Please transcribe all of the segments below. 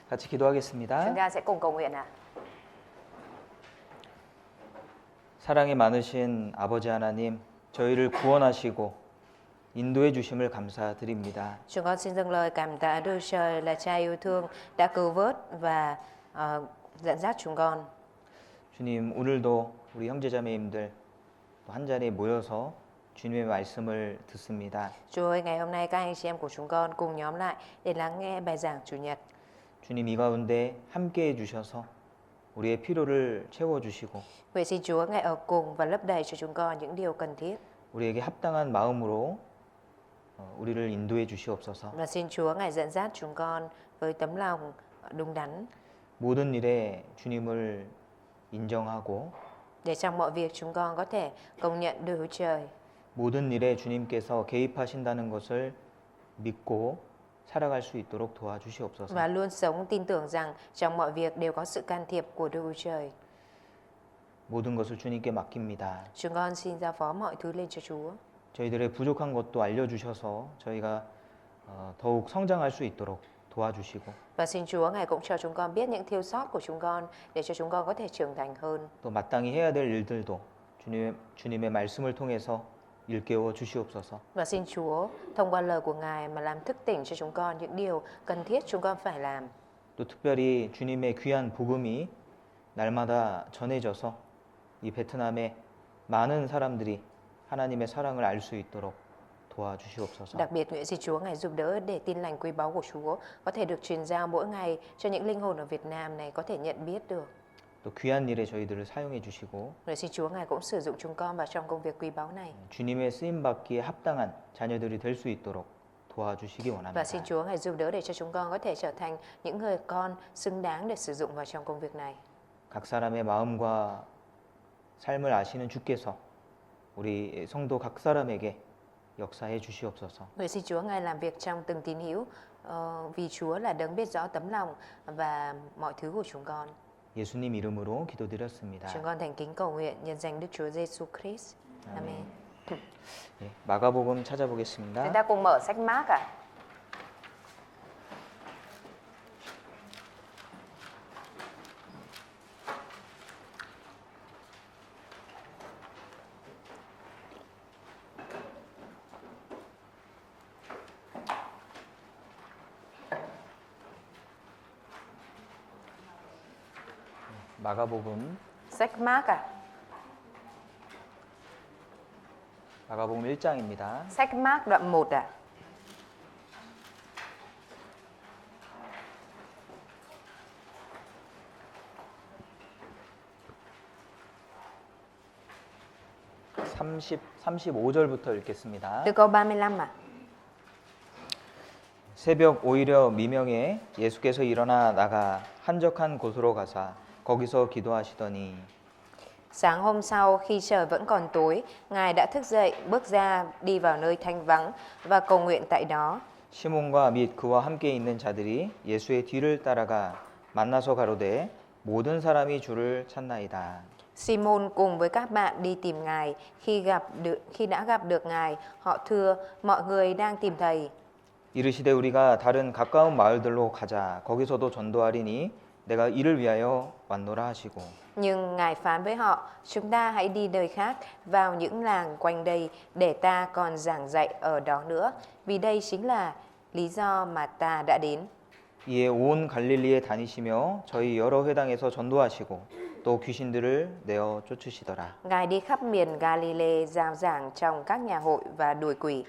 같이 기도하겠습니다. Chúng ta sẽ cùng cầu nguyện ạ. 사랑이 많으신 아버지 하나님, 저희를 구원하시고 인도해 주심을 감사드립니다. Chúng con xin dâng lời cảm tạ Đức Trời là Cha yêu thương đã cứu vớt và dẫn dắt chúng con. 주님, 오늘도 우리 형제자매님들 또 한 자리에 모여서 주님의 말씀을 듣습니다. Chúa ơi, ngày hôm nay các anh chị em của chúng con cùng nhóm lại để lắng nghe bài giảng Chủ nhật. 주님, 이 가운데 함께 해주셔서 우리의 필요를 채워주시고 Vậy xin Chúa ngài ở cùng và lấp đầy cho chúng con những điều cần thiết. 우리에게 합당한 마음으로 우리를 인도해 주시옵소서. Và xin Chúa ngài dẫn dắt chúng con với tấm lòng đúng đắn. 모든 일에 주님을 인정하고 Để trong mọi việc chúng con có thể công nhận Đức Chúa Trời. 모든 일에 주님께서 개입하신다는 것을 믿고 살아갈 수 있도록 도와주시옵소서. Và luôn sống tin tưởng rằng trong mọi việc đều có sự can thiệp của Đức Chúa Trời. 모든 것을 주님께 맡깁니다. Chúng con xin giao phó mọi thứ lên cho Chúa. 저희들의 부족한 것도 알려주셔서 저희가 더욱 성장할 수 있도록 도와주시고 Và xin Chúa ngài cũng cho chúng con biết những thiếu sót của chúng con để cho chúng con có thể trưởng thành hơn. 또 마땅히 해야 될 일들도 주님의 말씀을 통해서 일깨워 주시옵소서. Và xin Chúa thông qua lời của ngài mà làm thức tỉnh cho chúng con những điều cần thiết chúng con phải làm. 또 특별히 주님의 귀한 복음이 날마다 전해져서 이 베트남의 많은 사람들이 하나님의 사랑을 알 수 있도록 도와주시옵소서. Đặc biệt nguyện xin Chúa ngài giúp đỡ để tin lành quý báu của Chúa có thể được truyền giao mỗi ngày cho những linh hồn ở Việt Nam này có thể nhận biết được. 또 귀한 일에 저희들을 사용해 주시고 Nguyện xin Chúa ngài cũng sử dụng chúng con vào trong công việc quý báu này. 주님의 쓰임 받기에 합당한 자녀들이 될 수 있도록 도와주시기 원합니다. Và xin Chúa ngài giúp đỡ để cho chúng con có thể trở thành những người con xứng đáng để sử dụng vào trong công việc này. 각 사람의 마음과 삶을 아시는 주께서 우리 성도 각 사람에게 역사해 주시옵소서. Nguyện xin Chúa ngài làm việc trong từng tín hữu vì Chúa là đấng biết rõ tấm lòng và mọi thứ của chúng con. 예수님 이름으로 기도드렸습니다. Chúng con thành kính cầu nguyện nhân danh Đức Chúa Giêsu Christ. Amen. 예, 마가복음 찾아보겠습니다. Chúng ta cùng mở sách Mác ạ. 마가복음 Sách Mác ạ. 마가복음 1장입니다. Sách Mác đoạn 1 ạ. 아. 35절부터 읽겠습니다. Từ câu 35 ạ. 새벽 오히려 미명에 예수께서 일어나 나가 한적한 곳으로 가사 거기서 기도하시더니 Sáng hôm sau khi trời vẫn còn tối, Ngài đã thức dậy, bước ra, đi vào nơi thanh vắng và cầu nguyện tại đó. 시몬과 및 그와 함께 있는 자들이 예수의 뒤를 따라가 만나서 가로되 모든 사람이 주를 찾나이다. Simon cùng với các bạn đi tìm Ngài, khi đã gặp được Ngài, họ thưa mọi người đang tìm thầy. 이르시되 우리가 다른 가까운 마을들로 가자 거기서도 전도하리니 내가 이를 위하여 왔노라 하시고 Nhưng Ngài phán với họ, chúng ta hãy đi nơi khác, vào những làng quanh đây để ta còn giảng dạy ở đó nữa, vì đây chính là lý do mà ta đã đến. 이에 온 갈릴리에 다니시며 저희 여러 회당에서 전도하시고 또 귀신들을 내어 쫓으시더라. Ngài đi khắp miền Galilee giao giảng trong các nhà hội và đuổi quỷ.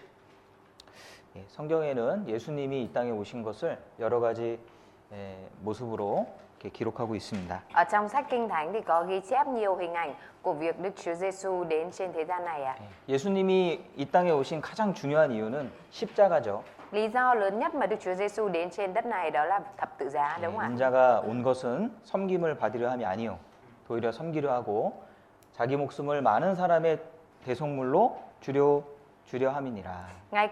성경에는 예수님이 이 땅에 오신 것을 여러 가지 모습으로 이렇게 기록하고 있습니다. Ở trong sách Kinh Thánh thì có ghi chép nhiều hình ảnh của việc Đức Chúa Giêsu đến trên thế gian này ạ. 예수님이 이 땅에 오신 가장 중요한 이유는 십자가죠. Lý do lớn nhất mà Đức Chúa Giêsu đến trên đất này đó là thập tự giá, đúng không ạ? 인자가 온 것은 섬김을 받으려 함이 아니요 도리어 섬기려 하고 자기 목숨을 많은 사람의 대속물로 주려 함이니라. Ngay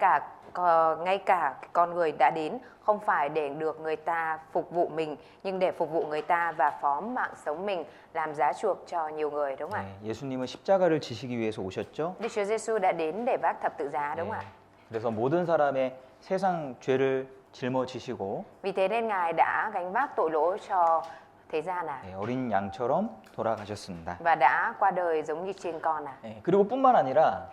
cả con người đã đến không phải để được người ta phục vụ mình, nhưng để phục vụ người ta và phó mạng sống mình làm giá chuộc cho nhiều người, đúng không ạ? 예수님은 십자가를 지시기 위해서 오셨죠. Đức Chúa Giêsu đã đến để vác thập tự giá, đúng không ạ? 그래서 모든 사람의 세상 죄를 짊어지시고 Vì thế nên Ngài đã gánh vác tội lỗi cho thế gian 예, 어린 양처럼 돌아가셨습니다. và đã qua đời giống như chiên con 예, 그리고 뿐만 아니라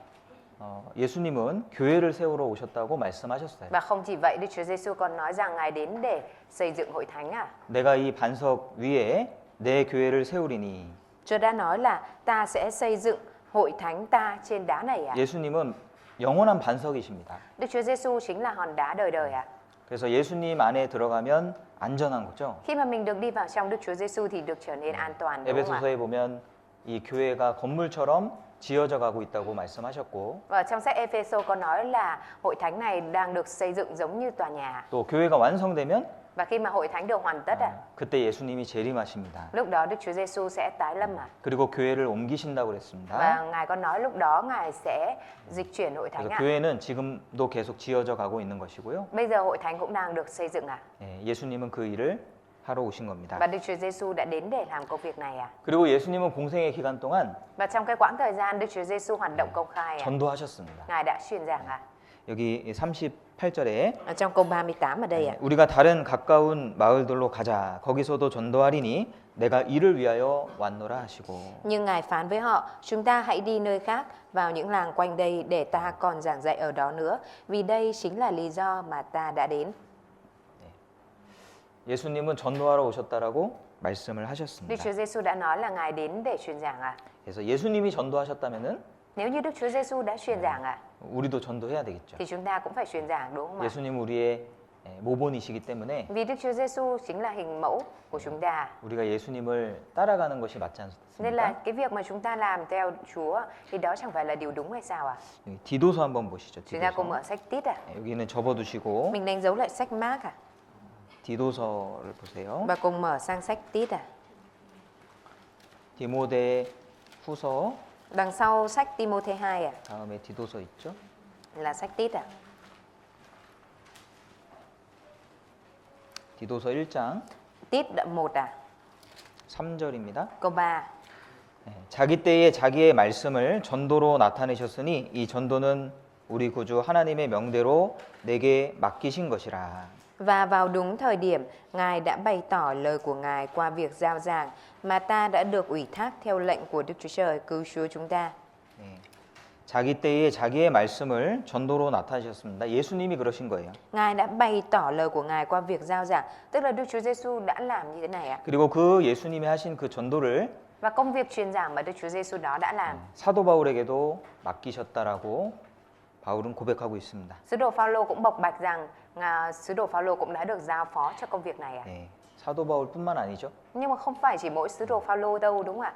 예수님은 교회를 세우러 오셨다고 말씀하셨어요. Và không chỉ vậy, Đức Chúa Giêsu còn nói rằng Ngài đến để xây dựng hội thánh 내가 이 반석 위에 내 교회를 세우리니. Chúa đã nói là ta sẽ xây dựng hội thánh ta trên đá này 예수님은 영원한 반석이십니다. Đức Chúa Giêsu chính là hòn đá đời đời 그래서 예수님 안에 들어가면 안전한 거죠. Khi mà mình được đi vào trong Đức Chúa Giêsu thì được trở nên an toàn đúng không ạ? 에베소서에 보면 이 교회가 건물처럼 지어져 가고 있다고 말씀하셨고 Và trong sách Ephesos có nói là hội thánh này đang được xây dựng giống như tòa nhà. 또 교회가 완성되면 Và khi mà hội thánh được hoàn tất 그때 예수님이 재림하십니다. lúc đó Đức Chúa Giêsu sẽ tái lâm 그리고 교회를 옮기신다고 그랬습니다. Và Ngài có nói lúc đó Ngài sẽ dịch chuyển hội thánh 그래서 교회는 지금도 계속 지어져 가고 있는 것이고요. Bây giờ hội thánh cũng đang được xây dựng 예, 예수님은 그 일을 하러 오신 겁니다. Và Đức Chúa Giêsu đã đến để làm công việc này 그리고 예수님은 공생의 기간 동안 Và trong cái quãng thời gian Đức Chúa Giêsu hoạt động công khai 전도하셨습니다. Ngài đã truyền giảng 여기 38절에 Ở trong câu 38 ở đây 우리가 다른 가까운 마을들로 가자. 거기서도 전도하리니 내가 이를 위하여 왔노라 하시고. Nhưng Ngài phán với họ, chúng ta hãy đi nơi khác, vào những làng quanh đây để ta còn giảng dạy ở đó nữa, vì đây chính là lý do mà ta đã đến. 예수님은 전도하러 오셨다라고 말씀을 Đức 하셨습니다. Chúa Giêsu đã nói là Ngài đến để truyền giảng 그래서 예수님이 전도하셨다면은 Nếu như Đức Chúa Giêsu đã truyền giảng 우리도 전도해야 되겠죠. thì chúng ta cũng phải truyền giảng đúng không ạ? 예수님 우리의 모본이시기 때문에 Vì Đức Chúa Giêsu chính là hình mẫu của chúng ta. 우리가 예수님을 따라가는 것이 맞지 Nên là 않습니까? cái việc mà chúng ta làm theo Chúa thì đó chẳng phải là điều đúng hay sao 여기 디도서 한번 보시죠. Chúng ta cùng 디도서. mở sách Tít 여기는 접어두시고 Mình đánh dấu lại sách Mác 디도서를 보세요. Và cùng mở sang sách Tít 디모데 후서 Đằng sau sách Timôthê 2 다음에 디도서 있죠. là sách Tít 디도서 1장 Tít đoạn 1 3절입니다. câu 3 자기 때에 자기의 말씀을 전도로 나타내셨으니 이 전도는 우리 구주 하나님의 명대로 내게 맡기신 것이라. Và vào đúng thời điểm, Ngài đã bày tỏ lời của Ngài qua việc giao giảng mà ta đã được ủy thác theo lệnh của Đức Chúa Trời cứu Chúa chúng ta. 네. 자기 때에 자기의 말씀을 전도로 나타내셨습니다. 예수님이 그러신 거예요. Ngài đã bày tỏ lời của Ngài qua việc giao giảng, tức là Đức Chúa Giêsu đã làm như thế này 그리고 그 예수님이 하신 그 전도를 Và công việc truyền giảng mà Đức Chúa Giêsu đó đã làm. 사도 바울에게도 맡기셨다라고 바울은 고백하고 있습니다. Sứ đồ Phaolô cũng bộc bạch rằng sứ đồ Phaolô cũng đã được giao phó cho công việc này 네. 사도 바울뿐만 아니죠. Nhưng mà không phải chỉ mỗi sứ đồ Phaolô đâu đúng không ạ?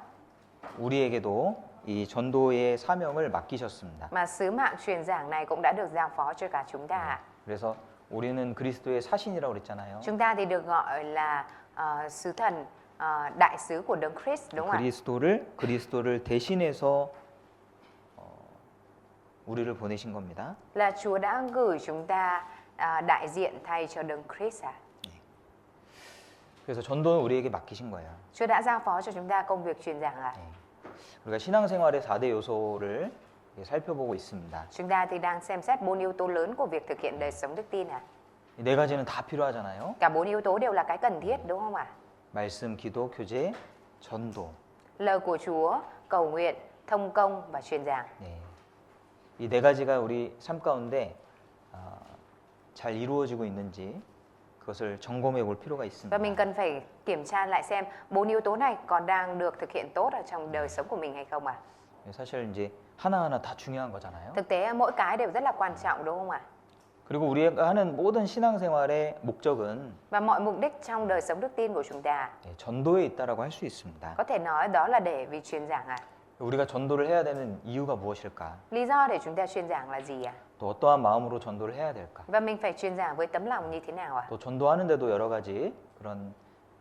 우리에게도 이 전도의 사명을 맡기셨습니다. Mà sứ mạng truyền giảng này cũng đã được giao phó cho cả chúng ta. 그래서 우리는 그리스도의 사신이라고 그랬잖아요. Chúng ta thì được gọi là sứ thần, đại sứ của Đấng Christ đúng không ạ? 그리스도를 대신해서 우리를 보내신 겁니다. Là Chúa đã gửi chúng ta đại diện thay cho Đấng Christ 그래서 전도는 우리에게 맡기신 거예요. Chúa đã giao phó cho chúng ta công việc truyền giảng 우리가 신앙생활의 4대 요소를 살펴보고 있습니다. Chúng ta thì đang xem xét 4 yếu tố lớn của việc thực hiện đời sống đức tin 이 네 가지는 다 필요하잖아요. Cả 4 yếu tố đều là cái cần thiết đúng không ạ? 말씀, 기도, 교제, 전도. Lời của Chúa, cầu nguyện, thông công và truyền giảng. 네. 이 네 가지가 우리 삶 가운데 잘 이루어지고 있는지 그것을 점검해 볼 필요가 있습니다. Và mình cần phải kiểm tra lại xem 4 yếu tố này còn đang được thực hiện tốt ở trong đời sống của mình hay không ạ? 사실 이제 하나하나 다 중요한 거잖아요. Thực tế mỗi cái đều rất là quan trọng đúng không ạ? 그리고 우리가 하는 모든 신앙생활의 목적은 Và mọi mục đích trong đời sống đức tin của chúng ta 전도에 있다라고 할 수 있습니다. có thể nói đó là để vì truyền giảng 우리가 전도를 해야 되는 이유가 무엇일까? Lý do để chúng ta truyền giảng là gì 또 어떠한 마음으로 전도를 해야 될까? Và mình phải truyền giảng với tấm lòng như thế nào 또 전도하는데도 여러 가지 그런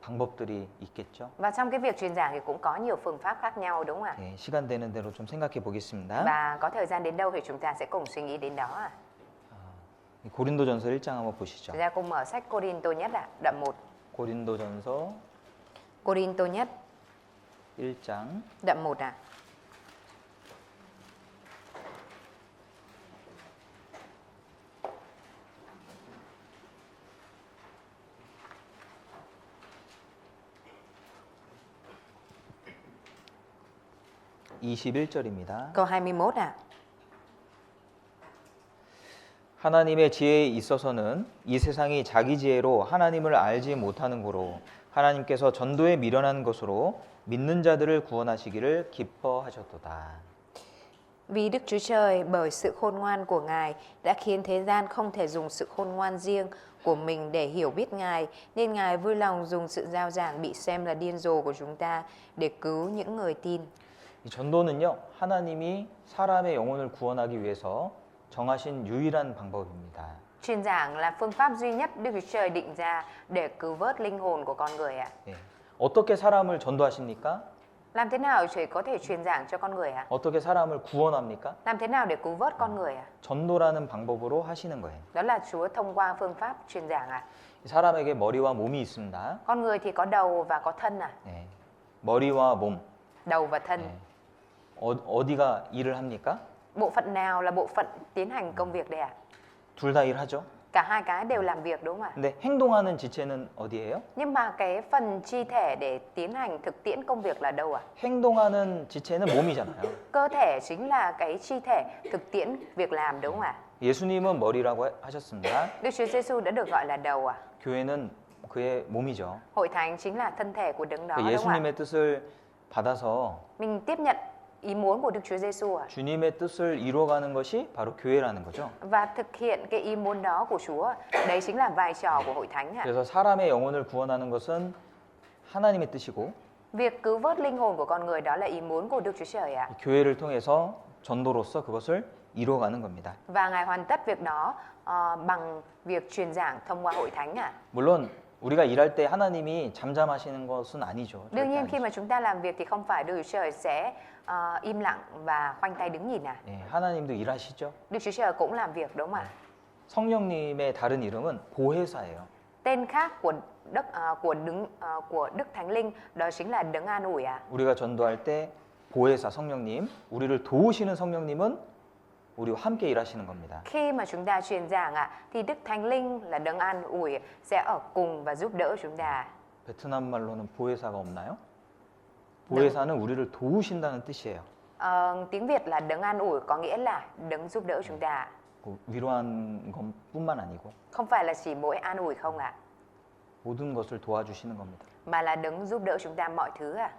방법들이 있겠죠. Và trong cái việc truyền giảng thì cũng có nhiều phương pháp khác nhau đúng không ạ? 네, 시간 되는 대로 좀 생각해 보겠습니다. Và có thời gian đến đâu thì chúng ta sẽ cùng suy nghĩ đến đó 고린도전서 1장 한번 보시죠. Chúng ta cùng mở sách Cô-rin-tô nhất đoạn 1. 고린도전서 Cô-rin-tô nhất 1장 đoạn 1 21절입니다. Câu 21 ạ. 하나님의 지혜에 있어서는 이 세상이 자기 지혜로 하나님을 알지 못하는 고로 하나님께서 전도에 미련한 것으로 믿는 자들을 구원하시기를 기뻐하셨도다. Vì Đức Chúa Trời bởi sự khôn ngoan của Ngài đã khiến thế gian không thể dùng sự khôn ngoan riêng của mình để hiểu biết Ngài, nên Ngài vui lòng dùng sự giao giảng bị xem là điên rồ của chúng ta để cứu những người tin. 이 전도는요, 하나님이 사람의 영혼을 구원하기 위해서 정하신 유일한 방법입니다. Truyền giảng là phương pháp duy nhất Đức Chúa Trời định ra để cứu vớt linh hồn của con người ạ. 예. 어떻게 사람을 전도하십니까? Làm thế nào Trời có thể truyền giảng cho con người ạ? 어떻게 사람을 구원합니까? Làm thế nào để cứu vớt con người ạ? 전도라는 방법으로 하시는 거예요. Đó là Chúa thông qua phương pháp truyền giảng ạ. 사람에게 머리와 몸이 있습니다. Con người thì có đầu và có thân ạ. 예. 머리와 몸, Đầu và thân. 예. 어디가 일을 합니까? Bộ phận nào là bộ phận tiến hành công việc đây ạ? 둘 다 일하죠. Cả hai cái đều làm việc đúng không ạ? 근데 행동하는 지체는 어디예요? Nhưng mà cái phần chi thể để tiến hành thực tiễn công việc là đâu ạ? 행동하는 지체는 몸이잖아요. Cơ thể chính là cái chi thể thực tiễn việc làm đúng không ạ? 예수님은 머리라고 하셨습니다. Đức Chúa Giêsu đã được gọi là đầu ạ. 교회는 그의 몸이죠. Hội thánh chính là thân thể của đấng đó đúng không ạ? 예수님의 뜻을 받아서 Mình tiếp nhận ý muốn của Đức Chúa Giêsu ạ. 주님의 뜻을 이루어가는 것이 바로 교회라는 거죠. Và thực hiện cái ý muốn đó của Chúa, đấy chính là vai trò của hội thánh ạ. 그래서 사람의 영혼을 구원하는 것은 하나님의 뜻이고 Việc cứu vớt linh hồn của con người đó là ý muốn của Đức Chúa Trời ạ. 교회를 통해서 전도로서 그것을 이루어가는 겁니다. Và Ngài hoàn tất việc đó bằng việc truyền giảng thông qua hội thánh ạ. 물론 우리가 일할 때 하나님이 잠잠하시는 것은 아니죠. Đương nhiên 절대 khi mà chúng ta làm việc thì không phải Đức Chúa Trời sẽ im lặng và khoanh tay đứng nhìn ạ. 아니죠. 예, 하나님도 일하시죠. Đức Chúa Trời cũng làm việc đúng không ạ? 성령님의 다른 이름은 보혜사예요. Tên khác của Đức Thánh Linh đó chính là đấng an ủi ạ. 우리가 전도할 때 보혜사 성령님, 우리를 도우시는 성령님은 우리와 함께 일하시는 겁니다. Khi mà chúng ta truyền giảng ạ thì Đức Thánh Linh là đấng an ủi sẽ ở cùng và giúp đỡ chúng ta. 베트남 말로는 보혜사가 없나요? 보혜사는 우리를 도우신다는 뜻이에요. Tiếng Việt là đấng an ủi có nghĩa là đấng giúp đỡ chúng ta. 그 위로한 것뿐만 아니고 Không phải là chỉ mỗi an ủi không ạ, 모든 것을 도와주시는 겁니다. mà là đấng giúp đỡ chúng ta mọi thứ ạ.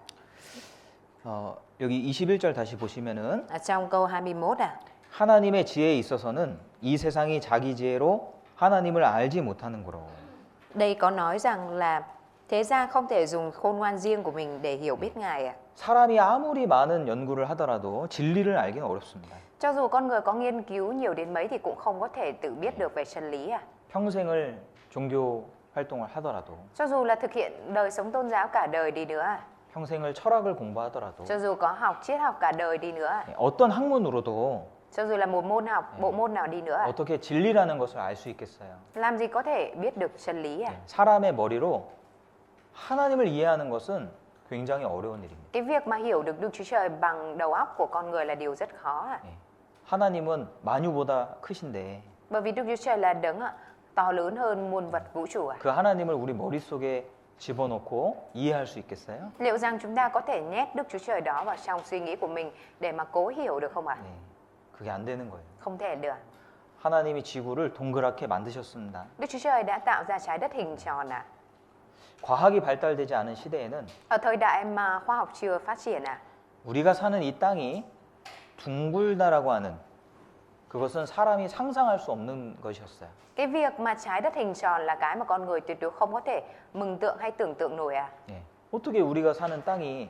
여기 21절 다시 보시면은 Ở trong câu 21 ạ. 하나님의 지혜에 있어서는 이 세상이 자기 지혜로 하나님을 알지 못하는 거로. Đây có nói rằng là thế gian không thể dùng khôn ngoan riêng của mình để hiểu biết Ngài ạ. 사람이 아무리 많은 연구를 하더라도 진리를 알기는 어렵습니다. Cho dù con người có nghiên cứu nhiều đến mấy thì cũng không có thể tự biết được về chân lý ạ. 평생을 종교 활동을 하더라도 Cho dù là thực hiện đời sống tôn giáo cả đời đi nữa ạ. 평생을 철학을 공부하더라도 Cho dù có học triết học cả đời đi nữa ạ. 어떤 học 문으로도 Cho dù là một môn học, bộ môn nào đi nữa ạ. 어떻게 진리라는 것을 알 수 있겠어요? Làm gì có thể biết được chân lý ạ? 사람의 머리로 하나님을 이해하는 것은 굉장히 어려운 일입니다. Cái việc mà hiểu được Đức Chúa Trời bằng đầu óc của con người là điều rất khó ạ. 하나님은 만유보다 크신데 Bởi vì Đức Chúa Trời là đấng ạ, to lớn hơn muôn vật vũ trụ ạ. 그 하나님을 우리 머릿속에 집어넣고 이해할 수 있겠어요? Liệu rằng chúng ta có thể nhét Đức Chúa Trời đó vào trong suy nghĩ của mình để mà cố hiểu được không ạ? 네, 그게 안 되는 거예요. Không thể được. 하나님이 지구를 동그랗게 만드셨습니다. Đức Chúa Trời đã tạo ra trái đất hình tròn ạ. 과학이 발달되지 않은 시대에는 Ở thời đại mà khoa học chưa phát triển ạ, 우리가 사는 이 땅이 둥글다라고 하는 그것은 사람이 상상할 수 없는 것이었어요. cái việc mà trái đất hình tròn là cái mà con người tuyệt đối không có thể mừng tượng hay tưởng tượng nổi ạ. 예, 어떻게 우리가 사는 땅이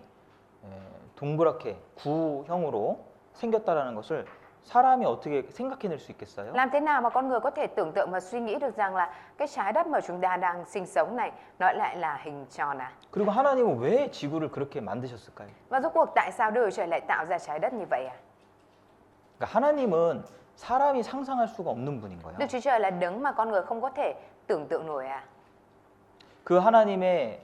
동그랗게 구형으로 생겼다라는 것을 사람이 어떻게 생각해낼 수 있겠어요? Làm thế nào mà con người có thể tưởng tượng và suy nghĩ được rằng là cái trái đất mà chúng ta đang sinh sống này nó lại là hình tròn à? 그리고 하나님은 왜 지구를 그렇게 만드셨을까요? Và rốt cuộc tại sao Đức Chúa Trời lại tạo ra trái đất như vậy à? 그러니까 하나님은 사람이 상상할 수가 없는 분인 거예요. Đức Chúa Trời là đấng mà con người không có thể tưởng tượng nổi à? 그 하나님의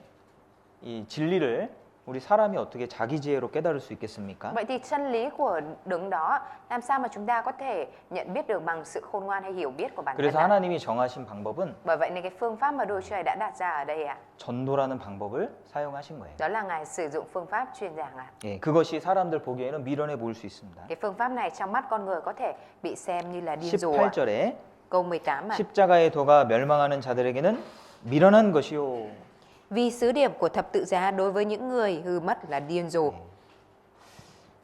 이 진리를 우리 사람이 어떻게 자기 지혜로 깨달을 수 있겠습니까? Vậy thì chân lý của đứng đó làm sao mà chúng ta có thể nhận biết được bằng sự khôn ngoan hay hiểu biết của bản thân 그래서 ạ? 하나님이 정하신 방법은 Bởi vậy nên cái phương pháp mà Đức Chúa Trời đã đặt ra ở đây ạ, 전도라는 방법을 사용하신 거예요. đó là Ngài sử dụng phương pháp truyền giảng ạ. 예, 그것이 사람들 보기에는 미련해 보일 수 있습니다. Cái phương pháp này trong mắt con người có thể bị xem như là điên rồ ạ. 18절에 Câu 18 ạ. 십자가의 도가 멸망하는 자들에게는 미련한 것이요. Vì sứ điệp của thập tự giá đối với những người hư mất là điên rồ.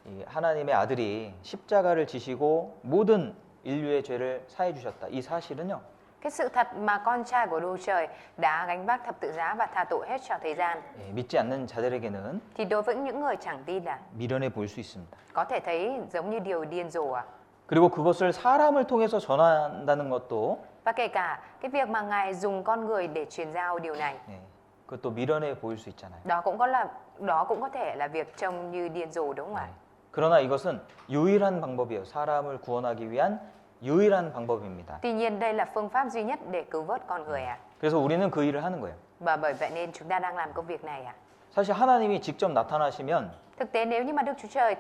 이 하나님의 아들이 십자가를 지시고 모든 인류의 죄를 사해 주셨다. 이 사실은요. Cái sự thật mà con trai của Đức Trời đã gánh vác thập tự giá và tha tội hết cho thời gian, 예, 믿지 않는 자들에게는 thì đối với những người chẳng tin là 미련해 보일 수 있습니다. có thể thấy giống như điều điên rồ ạ. 그리고 그것을 사람을 통해서 전한다는 것도 Và kể cả cái việc mà Ngài dùng con người để truyền giao điều này, 예, 그것도 미련해 보일 수 있잖아요. đó cũng có thể là việc trông như điên rồ đúng không ạ? 그러나 이것은 유일한 방법이에요. 사람을 구원하기 위한 유일한 방법입니다. Tuy nhiên đây là phương pháp duy nhất để cứu vớt con người ạ. 그래서 우리는 그 일을 하는 거예요. Và bởi vậy nên chúng ta đang làm công việc này ạ. 사실 하나님이 직접 나타나시면 Thực tế nếu như mà Đức Chúa Trời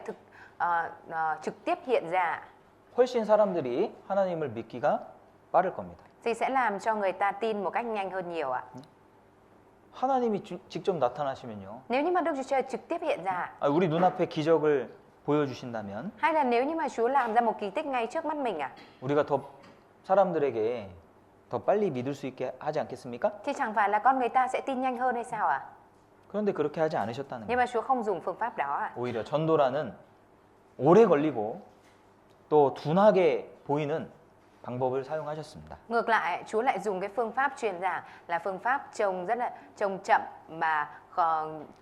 trực tiếp hiện ra 훨씬 사람들이 하나님을 믿기가 빠를 겁니다. thì sẽ làm cho người ta tin một cách nhanh hơn nhiều ạ. 하나님이 직접 나타나시면요. Nếu như mà Đức Chúa Trời trực tiếp hiện ra, 우리 눈앞에 기적을 보여주신다면 hay là nếu như mà Chúa làm ra một kỳ tích ngay trước mắt mình ạ, 우리가 더 사람들에게 더 빨리 믿을 수 있게 하지 않겠습니까? thì chẳng phải là con người ta sẽ tin nhanh hơn hay sao ạ? 그런데 그렇게 하지 않으셨다는 Nhưng 거예요. mà Chúa không dùng phương pháp đó ạ. 오히려 전도라는 오래 걸리고 또 둔하게 보이는 방법을 사용하셨습니다. Ngược lại, Chúa lại dùng cái phương pháp truyền giảng là phương pháp trông chậm mà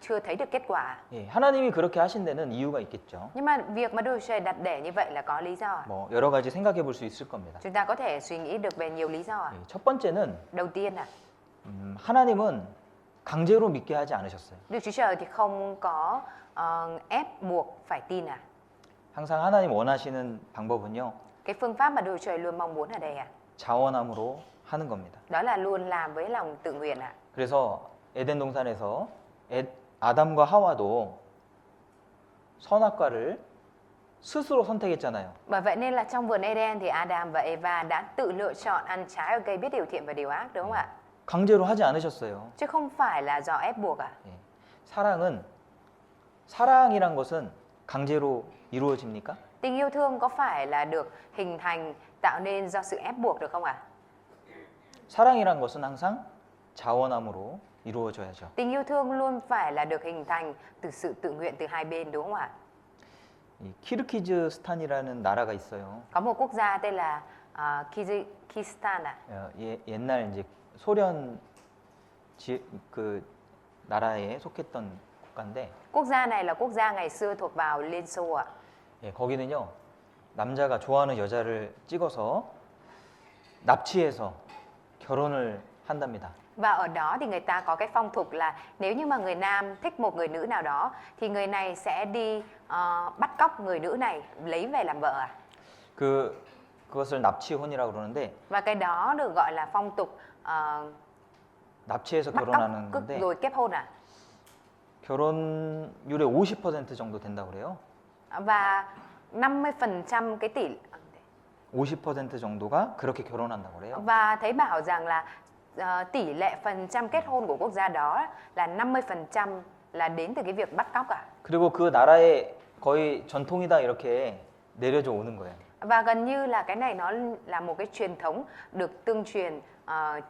chưa thấy được kết quả. 예, 하나님이 그렇게 하신 데는 이유가 있겠죠. Nhưng mà việc mà Đức Chúa Trời đặt để như vậy là có lý do ạ. 뭐 여러 가지 생각해 볼 수 있을 겁니다. Chúng ta có thể suy nghĩ được về nhiều lý do ạ. 예, 첫 번째는 Đầu tiên ạ, 하나님은 강제로 믿게 하지 않으셨어요. Đức Chúa Trời thì không có ép buộc phải tin ạ. 항상 하나님 원하시는 방법은요. Cái phương pháp mà Đức Chúa Trời luôn mong muốn ở đây ạ, 자원함으로 하는 겁니다. đó là luôn làm với lòng tự nguyện ạ. 그래서 에덴 동산에서 아담과 하와도 선악과를 스스로 선택했잖아요. Bởi vậy nên là trong vườn Eden thì Adam và Eva đã tự lựa chọn ăn trái ở cây biết điều thiện và điều ác đúng không ạ? 강제로 하지 않으셨어요. Chứ không phải là do ép buộc ạ. 예. 사랑이란 것은 강제로 이루어집니까? Tình yêu thương có phải là được hình thành tạo nên do sự ép buộc được không ạ? 사랑이란 것은 항상 자원함으로 이루어져야죠. Tình yêu thương luôn phải là được hình thành từ sự tự nguyện từ hai bên đúng không ạ? 이 키르기즈스탄이라는 나라가 있어요. Có một quốc gia tên là Kyrgyzstan ạ. 옛날 이제 소련 그 나라에 속했던 국가인데 Quốc gia này là quốc gia ngày xưa thuộc vào Liên Xô ạ. 예, 거기는요 남자가 좋아하는 여자를 찍어서 납치해서 결혼을 한답니다. Và ở đó thì người ta có cái phong tục là nếu như mà người nam thích một người nữ nào đó thì người này sẽ đi bắt cóc người nữ này lấy về làm vợ à? 그것을 납치혼이라고 그러는데 Và cái đó được gọi là phong tục 납치해서 bắt 결혼하는 cóc 건데 rồi kết hôn à? 결혼율의 50% 정도 된다고 그래요. Và 50% cái tỷ 50% 정도가 그렇게 결혼한다고 그래요. và thấy bảo rằng là tỷ lệ phần trăm kết hôn của quốc gia đó là 50% là đến từ cái việc bắt cóc à? 그리고 그 나라의 거의 전통이다 이렇게 내려져 오는 거예요. Và gần như là cái này nó là một cái truyền thống được tương truyền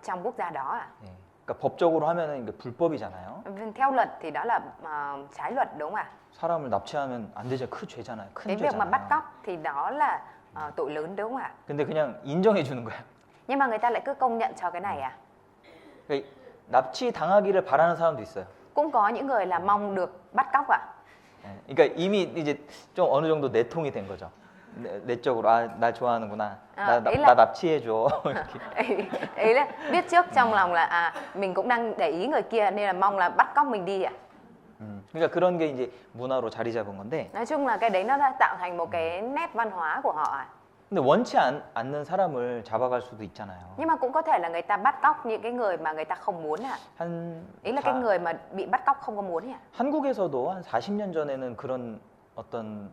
trong quốc gia đó à? 예. 그러니까 법적으로 하면은 이게 불법이잖아요. Theo luật thì đó là trái luật đúng không ạ? 사람을 납치하면 안 되죠. 큰 죄잖아요. 큰 Cái việc mà bắt 죄잖아요. cóc thì đó là tội lớn đúng không ạ? 근데 그냥 인정해 주는 거야. Nhưng mà người ta lại cứ công nhận cho cái này à? 그러니까 납치 당하기를 바라는 사람도 있어요. Cũng có những người là mong được bắt cóc ạ. 예. 그러니까 이미 이제 좀 어느 정도 내통이 된 거죠. 내적으로 날 좋아하는구나. 나 납치해 줘. Ý là biết trước trong lòng là mình cũng đang để ý người kia nên là mong là bắt cóc mình đi ạ. 그러니까 그런 게 이제 문화로 자리 잡은 건데 Nói chung là cái đấy nó đã tạo thành một cái nét văn hóa của họ ạ. 근데 원치 않는 사람을 잡아갈 수도 있잖아요. Nhưng mà cũng có thể là người ta bắt cóc những cái người mà người ta không muốn à. 한 Ý là cái người mà bị bắt cóc không có muốn à. 한국에서도 한 40년 전에는 그런 어떤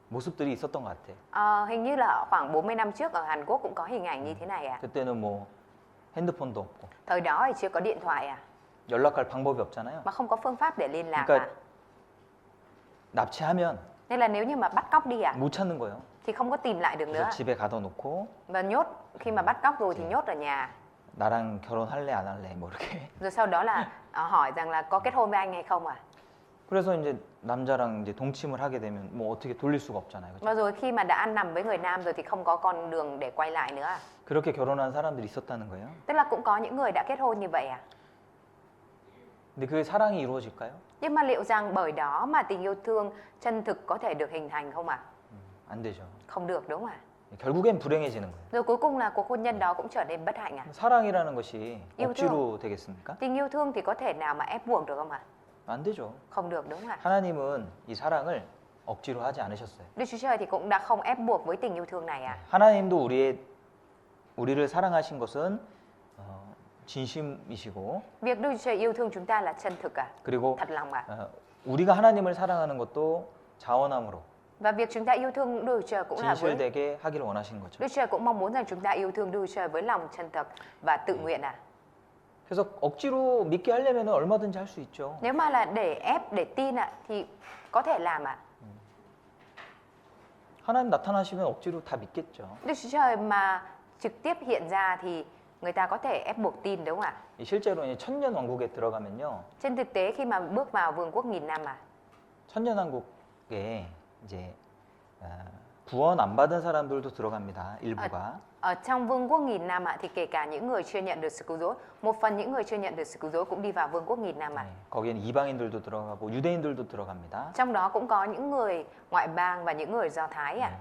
모습들이 있었던 것 같아. Hình như là khoảng 40 năm trước ở Hàn Quốc cũng có hình ảnh như thế này à. 그때는 뭐 핸드폰도 없고 Thời đó thì chưa có điện thoại à, 연락할 방법이 없잖아요. mà không có phương pháp để liên lạc 그러니까 à. 납치하면 Nên là nếu như mà bắt cóc đi à 못 찾는 거예요. thì không có tìm lại được nữa. 그래서 집에 가둬놓고 Và nhốt, khi mà bắt cóc rồi thì nhốt ở nhà. 나랑 결혼할래 안 할래 뭐 이렇게. Rồi sau đó là hỏi rằng là có kết hôn với anh hay không à. 그래서 이제 남자랑 이제 동침을 하게 되면 뭐 어떻게 돌릴 수가 없잖아요. 그죠? Và rồi khi mà đã ăn nằm với người nam rồi thì không có con đường để quay lại nữa à. 그렇게 결혼한 사람들이 있었다는 거예요. Tức là cũng có những người đã kết hôn như vậy à. 근데 그게 사랑이 이루어질까요? Nhưng mà liệu rằng bởi đó mà tình yêu thương chân thực có thể được hình thành không ạ? 안 되죠. Không được đúng không ạ? 결국엔 불행해지는 거예요. Rồi cuối cùng là cuộc hôn nhân đó cũng trở nên bất hạnh à? 사랑이라는 것이 yêu 억지로 되겠습니까? Tình yêu thương thì có thể nào mà ép buộc được không ạ? 안 되죠. Không được đúng không ạ? 하나님은 이 사랑을 억지로 하지 않으셨어요. Đức Chúa Trời thì cũng đã không ép buộc với tình yêu thương này à? 하나님도 우리를 사랑하신 것은 진심이시고 Việc Đức Chúa Trời yêu thương chúng ta là chân thực à? 그리고 Thật lòng à? 우리가 하나님을 사랑하는 것도 자원함으로 Và việc chúng ta yêu thương Đức Chúa Trời cũng là với 진실되게 하기를 원하신 거죠. Đức Chúa Trời cũng mong muốn rằng chúng ta yêu thương Đức Chúa Trời với lòng chân thật và tự nguyện à? 그래서 억지로 믿게 하려면 얼마든지 할 수 있죠. Nếu mà là để ép, để tin ạ thì có thể làm ạ. 하나님 나타나시면 억지로 다 믿겠죠. Đức Chúa Trời mà trực tiếp hiện ra thì người ta có thể ép buộc tin đúng không ạ? 실제로 이제 천년 왕국에 들어가면요. Trên thực tế khi mà bước vào vương quốc nghìn năm à, 천년 왕국에 이제 구원 안 받은 사람들도 들어갑니다. 일부가. ở trong vương quốc nghìn năm ạ thì kể cả những người chưa nhận được sự cứu rỗi, một phần những người chưa nhận được sự cứu rỗi cũng đi vào vương quốc nghìn năm ạ. 거기에는 이방인들도 들어가고 유대인들도 들어갑니다. Trong đó cũng có những người ngoại bang và những người Do Thái ạ.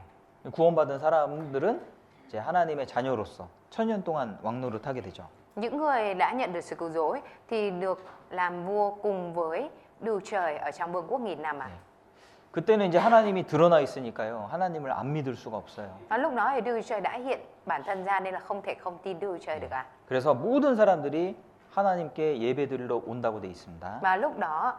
구원받은 사람들은 이제 하나님의 자녀로서 천년 동안 왕노릇 하게 되죠. Những người đã nhận được sự cứu rỗi thì được làm vua cùng với Đức Trời ở trong vương quốc nghìn năm ạ. 그때는 이제 하나님이 드러나 있으니까요. 하나님을 안 믿을 수가 없어요. Và lúc đó thì Đức Trời đã hiện bản thân ra nên là không thể không tin Đức Trời được ạ. 그래서 모든 사람들이 하나님께 예배드리러 온다고 돼 있습니다. Và lúc đó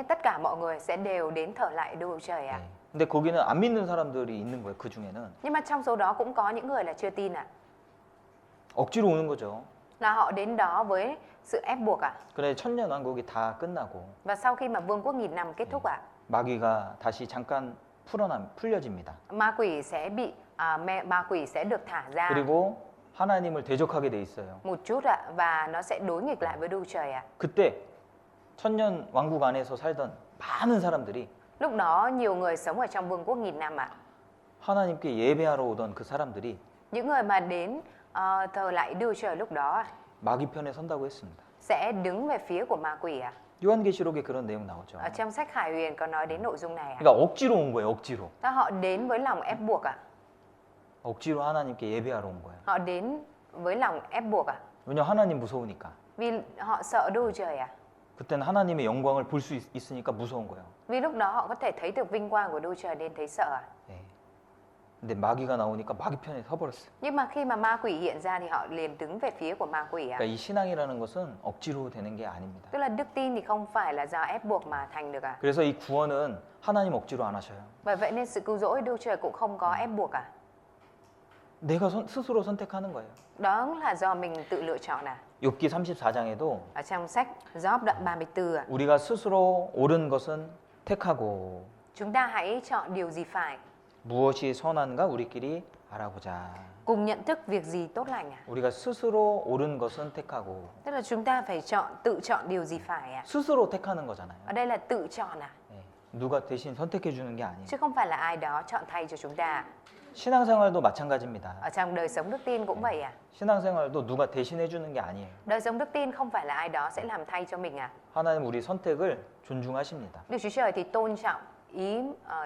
tất cả mọi người sẽ đều đến thờ lại Đức Trời ạ. 근데 거기는 안 믿는 사람들이 있는 거예요. 그 중에는. Nhưng mà trong số đó cũng có những người là chưa tin ạ. 억지로 오는 거죠. Là họ đến đó với sự ép buộc ạ. 그래 천년 왕국이 다 끝나고 Và sau khi mà vương quốc nghìn năm kết thúc ạ, 마귀가 다시 잠깐 풀려집니다. ma quỷ sẽ ma quỷ sẽ được thả ra 그리고 하나님을 대적하게 돼 있어요. một chút ạ và nó sẽ đối nghịch lại với Đức Trời ạ. 그때 천년 왕국 안에서 살던 많은 사람들이 Lúc đó nhiều người sống ở trong vương quốc nghìn năm ạ. 하나님께 예배하러 오던 그 사람들이 Những người mà đến thờ lại Đức Trời lúc đó ạ, 마귀 편에 선다고 했습니다. sẽ đứng về phía của ma quỷ ạ. 요한계시록에 그런 내용 나오죠. Ở trong sách Khải Huyền có nói đến nội dung này ạ. 그러니까 억지로 온 거예요. 억지로. Họ đến với lòng ép buộc ạ. 억지로 하나님께 예배하러 온 거예요. Họ đến với lòng ép buộc ạ. 왜냐 하나님 무서우니까. Vì họ sợ Đức Trời ạ. 그때는 하나님의 영광을 볼 수 있으니까 무서운 거예요. Vì lúc đó họ có thể thấy được vinh quang của Đức Trời nên thấy sợ ạ. 네. 근데 마귀가 나오니까 마귀 편에 서버렸어요. Nhưng mà khi mà ma quỷ hiện ra thì họ liền đứng về phía của ma quỷ ạ. 그러니까 이 신앙이라는 것은 억지로 되는 게 아닙니다. Tức là đức tin thì không phải là do ép buộc mà thành được ạ. 그래서 이 구원은 하나님 억지로 안 하셔요. Bởi vậy nên sự cứu rỗi Đức Trời cũng không có ép buộc ạ. 내가 스스로 선택하는 거예요. Đó là do mình tự lựa chọn ạ. 욥기 34장에도 Ở trong sách Gióp đoạn 34 ạ. 우리가 스스로 옳은 것은 택하고 Chúng ta hãy chọn điều gì phải, 무엇이 선한가 우리끼리 알아보자. cùng nhận thức việc gì tốt lành ạ. 우리가 스스로 옳은 것은 택하고 Tức là chúng ta phải tự chọn điều gì phải ạ. 스스로 택하는 거잖아요. Ở đây là tự chọn ạ. 네. 누가 대신 선택해 주는 게 아니에요. Chứ không phải là ai đó chọn thay cho chúng ta. 신앙생활도 마찬가지입니다. Ở trong đời sống đức tin cũng vậy ạ. 신앙생활도 누가 대신해 주는 게 아니에요. Đời sống đức tin không phải là ai đó sẽ làm thay cho mình ạ. 하나님 우리 선택을 존중하십니다. Đức Chúa Trời thì tôn trọng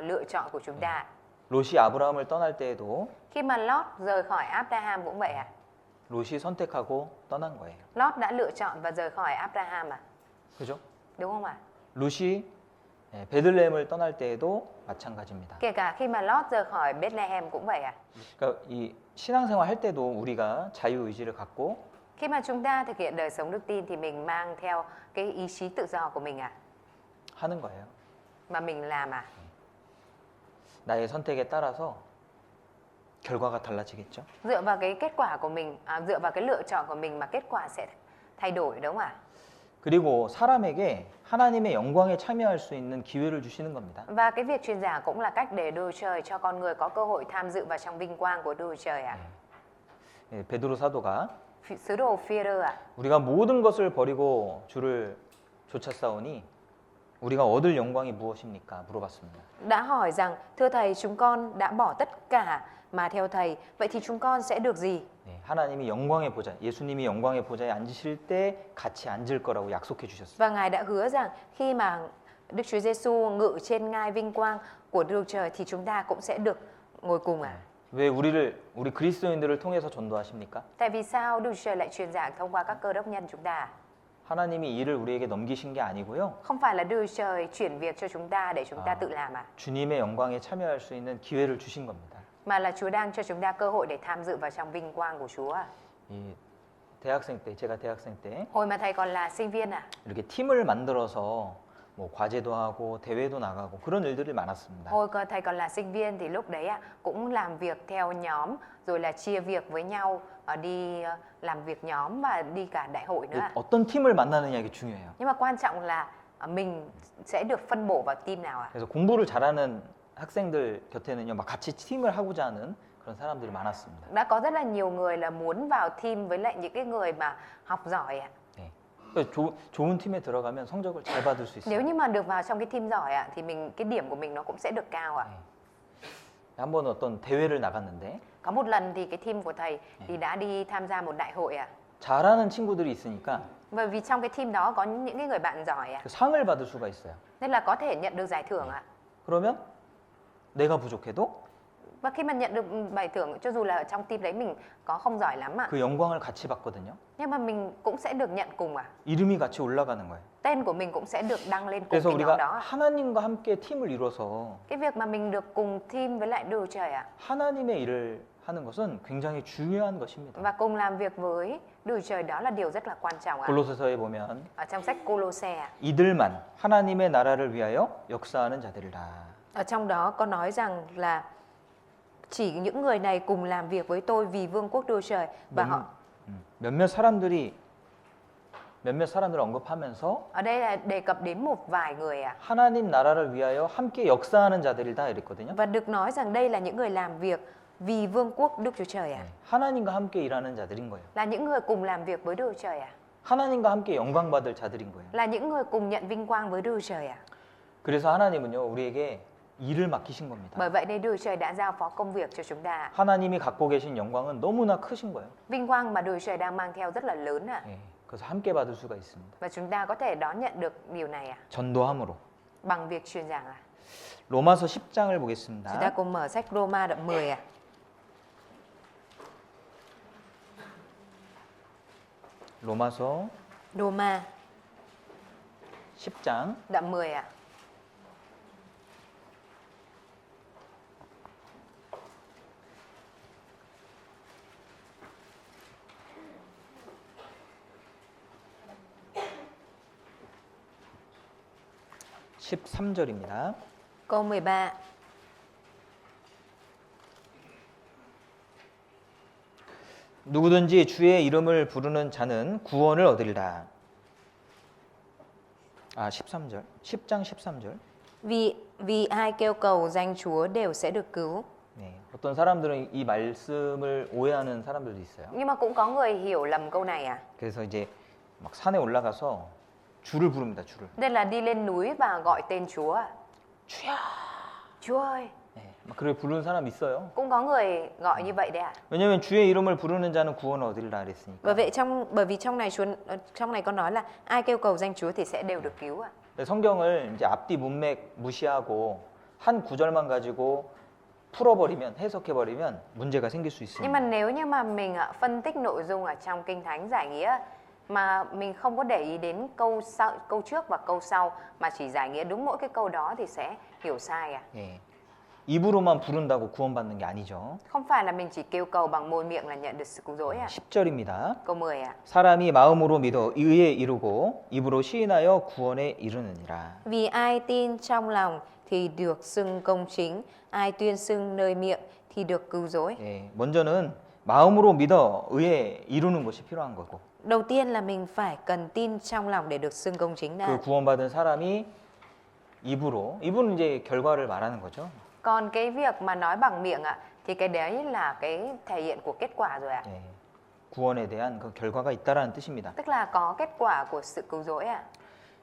lựa chọn của chúng ta. 롯이 아브라함을 떠날 때에도 Khi mà Lót rời khỏi Abraham cũng vậy ạ. 롯이 선택하고 떠난 거예요. Lót đã lựa chọn và rời khỏi Abraham ạ. 그죠? Đúng không ạ? 롯이 예, 베들레헴을 떠날 때에도 마찬가지입니다. Kể cả khi mà Lót rời khỏi Bethlehem cũng vậy à? 그러니까 이 신앙생활 할 때도 우리가 자유 의지를 갖고 Khi mà chúng ta thực hiện đời sống đức tin thì mình mang theo cái ý chí tự do của mình à? 하는 거예요. Mà mình làm à? 나의 선택에 따라서 결과가 달라지겠죠. Dựa vào cái kết quả của mình, dựa vào cái lựa chọn của mình mà kết quả sẽ thay đổi đúng không ạ? 그리고 사람에게 하나님의 영광에 참여할 수 있는 기회를 주시는 겁니다. Và cái việc truyền giả cũng là cách để Đức Chúa Trời cho con người có cơ hội tham dự vào trong vinh quang của Đức Chúa Trời ạ. 예, 베드로 사도가 Sứ đồ Phi-rơ ạ. 우리가 모든 것을 버리고 주를 쫓아싸우니 우리가 얻을 영광이 무엇입니까? 물어봤습니다. Đã hỏi rằng, thưa thầy, chúng con đã bỏ tất cả mà theo thầy, vậy thì chúng con sẽ được gì? 네, 하나님이 영광의 보좌, 예수님이 영광의 보좌에 앉으실 때 같이 앉을 거라고 약속해 주셨어요. Và Ngài đã hứa rằng khi mà Đức Chúa Giêsu ngự trên ngai vinh quang của Đức Chúa Trời thì chúng ta cũng sẽ được ngồi cùng à? 왜 우리 그리스도인들을 통해서 전도하십니까? Tại vì sao Đức Chúa Trời lại truyền giảng thông qua các cơ đốc nhân chúng ta? 하나님이 일을 우리에게 넘기신 게 아니고요. Không phải là Đức Chúa Trời chuyển việc cho chúng ta để chúng ta tự làm à? 주님의 영광에 참여할 수 있는 기회를 주신 겁니다. Mà là Chúa đang cho chúng ta cơ hội để tham dự vào trong vinh quang của Chúa. 이 대학생 때, 제가 대학생 때 Hồi mà thầy còn là sinh viên à? 이렇게 팀을 만들어서 뭐 과제도 하고 대회도 나가고 그런 일들이 많았습니다. Thầy còn là sinh viên thì lúc đấy cũng làm việc theo nhóm, rồi là chia việc với nhau, đi làm việc nhóm và đi cả đại hội nữa. 어떤 팀을 만나느냐 이게 중요해요. Nhưng mà quan trọng là mình sẽ được phân bổ vào team nào ạ? 그래서 공부를 잘하는 학생들 곁에는요, 막 같이 팀을 하고자 하는 그런 사람들이 많았습니다. Đã có rất là nhiều người là muốn vào team với lại những cái người mà học giỏi ạ. 네. 좋은 팀에 들어가면 성적을 잘 받을 수 있어요. Nếu như mà được vào trong cái team giỏi ạ thì cái điểm của mình nó cũng sẽ được cao ạ. 한번 어떤 대회를 나갔는데 Có một lần thì cái team của thầy thì đã đi tham gia một đại hội ạ. 잘하는 친구들이 있으니까 Bởi vì trong cái team đó có những cái người bạn giỏi ạ. 그 상을 받을 수가 있어요. Nên là có thể nhận được giải thưởng ạ. 그러면 내가 부족해도 Và khi mà nhận được giải thưởng, cho dù là ở trong team đấy mình có không giỏi lắm ạ, 그 영광을 같이 받거든요. nhưng mà mình cũng sẽ được nhận cùng ạ. 이름이 같이 올라가는 거예요. Tên của mình cũng sẽ được đăng lên cùng 그래서 cái nhóm 우리가 đó. 하나님과 함께 팀을 이뤄서 Cái việc mà mình được cùng team với lại Đức Chúa Trời ạ, 하나님의 일을 하는 것은 굉장히 중요한 것입니다. và cùng làm việc với Đức Chúa Trời đó là điều rất là quan trọng ạ. 골로새서에 보면 Ở trong sách Cô-lô-se ạ, 이들만 하나님의 나라를 위하여 역사하는 자들이라. ở trong đó có nói rằng là chỉ những người này cùng làm việc với tôi vì vương quốc Đức Chúa Trời và họ. 몇몇 사람들을 언급하면서 Ở đây là đề cập đến một vài người ạ. 하나님 나라를 위하여 함께 역사하는 자들이다 이랬거든요. Và được nói rằng đây là những người làm việc vì vương quốc Đức Chúa Trời ạ. 하나님과 함께 일하는 자들인 거예요. Là những người cùng làm việc với Đức Chúa Trời ạ. 하나님과 함께 영광 받을 자들인 거예요. Là những người cùng nhận vinh quang với Đức Chúa Trời ạ. 그래서 하나님은요, 우리에게 일을 맡기신 겁니다. Bởi vậy nên Đức Chúa Trời đã giao phó công việc cho chúng ta. 하나님이 갖고 계신 영광은 너무나 크신 거예요. Vinh quang mà Đức Chúa Trời đang mang theo rất là lớn ạ. 예, 그래서 함께 받을 수가 있습니다. Và chúng ta có thể đón nhận được điều này ạ. 전도함으로. Bằng việc truyền giảng ạ. 로마서 10장을 Chúng ta 보겠습니다. cùng mở sách Roma đoạn 10 ạ. 로마서 Roma 10장 đoạn 10 ạ. 십삼 절입니다 Câu 13. 누구든지 주의 이름을 부르는 자는 구원을 얻으리라. 13절. 10장 13절. Vì ai kêu cầu danh Chúa đều sẽ được cứu. 네. 어떤 사람들은 이 말씀을 오해하는 사람들도 있어요. Nhưng mà cũng có người hiểu lầm câu này à. 그래서 이제 막 산에 올라가서 주를 부릅니다. 주를. Đây là đi lên núi và gọi tên Chúa à. 주야. Chúa ơi. 네. 막 그렇게 부르는 사람 있어요. Cũng có người gọi như vậy đấy à. 왜냐면 주의 이름을 부르는 자는 구원을 얻으리라 그랬으니까. Bởi vì trong này có nói là ai kêu cầu danh Chúa thì sẽ đều được cứu à. 성경을 이제 앞뒤 문맥 무시하고 한 구절만 가지고 풀어버리면 해석해버리면 문제가 생길 수 Nhưng mà 있습니다. nếu như mà mình phân tích nội dung ở trong Kinh Thánh giải nghĩa mà mình không có để ý đến câu trước và câu sau mà chỉ giải nghĩa đúng mỗi cái câu đó thì sẽ hiểu sai à? 예. 입으로만 부른다고 구원받는 게 아니죠. Không phải là mình chỉ kêu cầu bằng môi miệng là nhận được sự cứu rỗi à? 10절입니다. Câu 10 à? 사람이 마음으로 믿어 의에 이르고 입으로 시인하여 구원에 이르느니라. Vì ai tin trong lòng thì được xưng công chính, ai tuyên xưng nơi miệng thì được cứu rỗi. 예, 먼저는 마음으로 믿어 의에 이루는 것이 필요한 거고. Đầu tiên là mình phải cần tin trong lòng để được xưng công chính 그 đã. 구원받은 사람이 입은 이제 결과를 말하는 거죠. Còn cái việc mà nói bằng miệng ạ thì cái đấy là cái thể hiện của kết quả rồi ạ. 예, 구원에 대한 그 결과가 있다라는 뜻입니다. Tức là có kết quả của sự cứu rỗi ạ.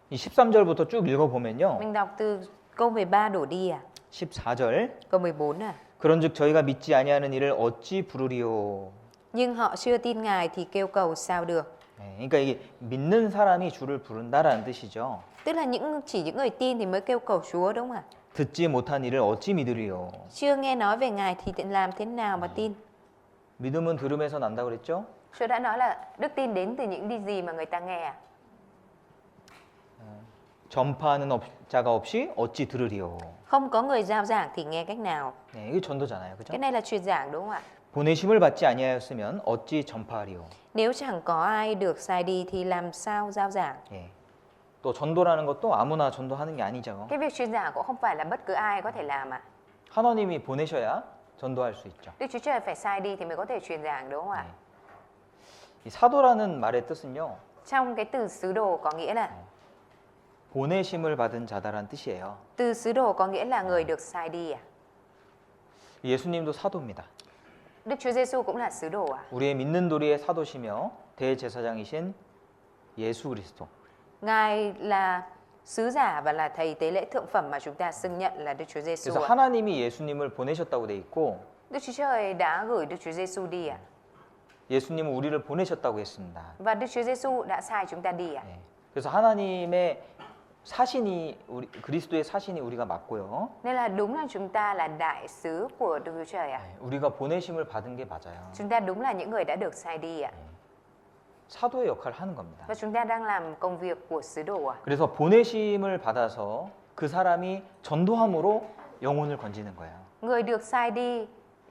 이 13절부터 쭉 읽어보면요. Mình đọc từ câu 13 đổ đi à? 14절 Câu 14 à? 그런즉 저희가 믿지 아니하는 이를 어찌 부르리오. Nhưng họ chưa tin Ngài thì kêu cầu sao được. 예, 그러니까 이게 믿는 사람이 주를 부른다라는 뜻이죠. Tức là chỉ những người tin thì mới kêu cầu Chúa đúng không ạ? 듣지 못한 이를 어찌 믿으리요. Chưa nghe nói về Ngài thì làm thế nào mà tin? 믿음은 들음에서 난다 그랬죠? Chúa đã nói là đức tin đến từ những gì mà người ta nghe à? 전파하는 자가 없이 어찌 들으리요. Không có người giao giảng thì nghe cách nào? 네, 이게 전도잖아요. 그죠? Cái này là truyền giảng đúng không ạ? 보내심을 받지 아니하였으면 어찌 전파하리요. Nếu chẳng có ai được sai đi thì làm sao giao giảng? 예. 또 전도라는 것도 아무나 전도하는 게 아니죠. Cái việc truyền giảng cũng không phải là bất cứ ai có thể làm ạ. 하나님이 보내셔야 전도할 수 있죠. Đức Chúa Trời phải sai đi thì mới có thể truyền giảng đúng không ạ? 이 사도라는 말의 뜻은요. Trong cái từ sứ đồ có nghĩa là 보내심을 받은 자다라는 뜻이에요. từ sứ đồ có nghĩa là người được sai đi à? 예수님도 사도입니다. Đức Chúa Giêsu cũng là sứ đồ à? 우리의 믿는 도리의 사도시며 대제사장이신 예수 그리스도. Ngài là sứ giả và là thầy tế lễ thượng phẩm mà chúng ta xưng nhận là Đức Chúa Giêsu 그래서 ạ. 하나님이 예수님을 보내셨다고 돼 있고 Đức Chúa Trời đã gửi Đức Chúa Giêsu đi à? 예수님은 우리를 보내셨다고 했습니다. Và Đức Chúa Giêsu đã sai chúng ta đi à? 예. 그래서 하나님의 사신이 그리스도의 사신이 우리가 맞고요. Nên là đúng là chúng ta là đại sứ của Đức Chúa Trời ạ. 예. 우리가 보내심을 받은 게 맞아요. Chúng ta đúng là những người đã được sai đi ạ. 사도의 역할을 하는 겁니다. Và chúng ta đang làm công việc của sứ đồ ạ. 그래서 보내심을 받아서 그 사람이 전도함으로 영혼을 건지는 거예요. Người được sai đi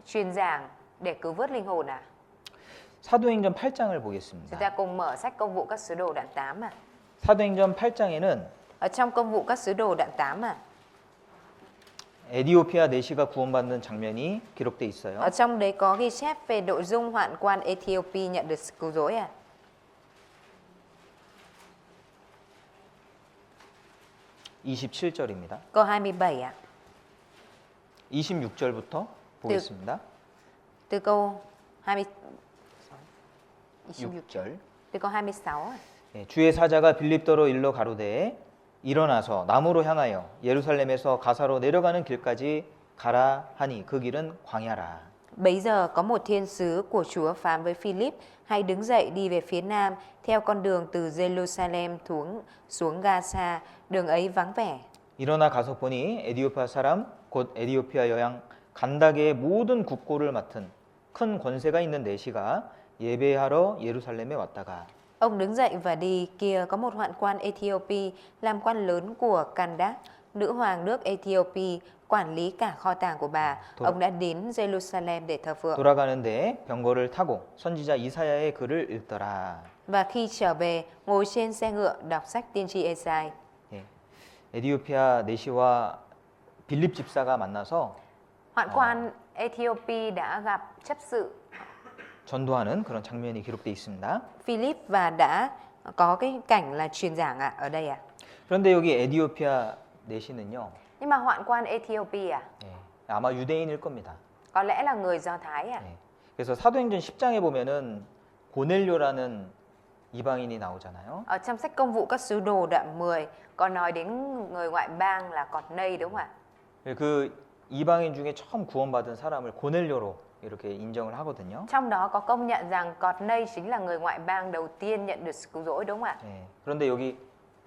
truyền giảng để cứu vớt linh hồn à? 사도행전 8장을 Chúng 보겠습니다. ta cùng mở sách Công vụ các sứ đồ đoạn 8 à. 사도행전 8장에는 Ở trong Công vụ các sứ đồ đoạn 8 à. 에디오피아 내시가 구원받는 장면이 기록돼 있어요. Ở trong đấy có ghi chép về nội dung hoạn quan Ethiopia nhận được sự cứu rỗi à. 27절입니다. Câu 27 ạ. 26절부터 보겠습니다. Từ câu 26. 6절. Từ câu 26 ạ. 예, 주의 사자가 빌립더로 일러 가로되 일어나서 남으로 향하여 예루살렘에서 가사로 내려가는 길까지 가라 하니 그 길은 광야라. Bấy giờ có một thiên sứ của Chúa phán với Philip, hãy đứng dậy đi về phía nam, theo con đường từ Jerusalem xuống Gaza, đường ấy vắng vẻ. 일어나 가서 보니 에디오피아 사람 곧 에디오피아 여양 간다게의 모든 국고를 맡은 큰 권세가 있는 내시가 예배하러 예루살렘에 왔다가 Ông đứng dậy và đi, kia có một hoạn quan Ethiopia làm quan lớn của Candac, nữ hoàng nước Ethiopia, quản lý cả kho tàng của bà. Ông đã đến Jerusalem để thờ phượng. 돌아가는데 병거를 타고 선지자 이사야의 글을 읽더라. Và khi trở về, ngồi trên xe ngựa đọc sách tiên tri Esai. 예, 에디오피아 내시와 빌립 집사가 만나서 Hoạn quan Ethiopia đã gặp chấp sự 전도하는 그런 장면이 기록되어 있습니다. Philip và đã có cái cảnh là truyền giảng ạ ở đây ạ. 그런데 여기 에디오피아 내시는요. Nhưng mà hoạn quan Ethiopia 예, 아마 유대인일 겁니다. có lẽ là người Do Thái ạ. 예, 그래서 사도행전 10장에 보면은 고넬료라는 이방인이 나오잖아요. Ở trong sách Công vụ các sứ đồ đoạn 10 có nói đến người ngoại bang là Cọt-nây đúng không ạ? 그 이방인 중에 처음 구원받은 사람을 고넬료로 이렇게 인정을 하거든요. Trong đó có công nhận rằng Cọt-nây chính là người ngoại bang đầu tiên nhận được sự cứu rỗi đúng không ạ? 예, 그런데 여기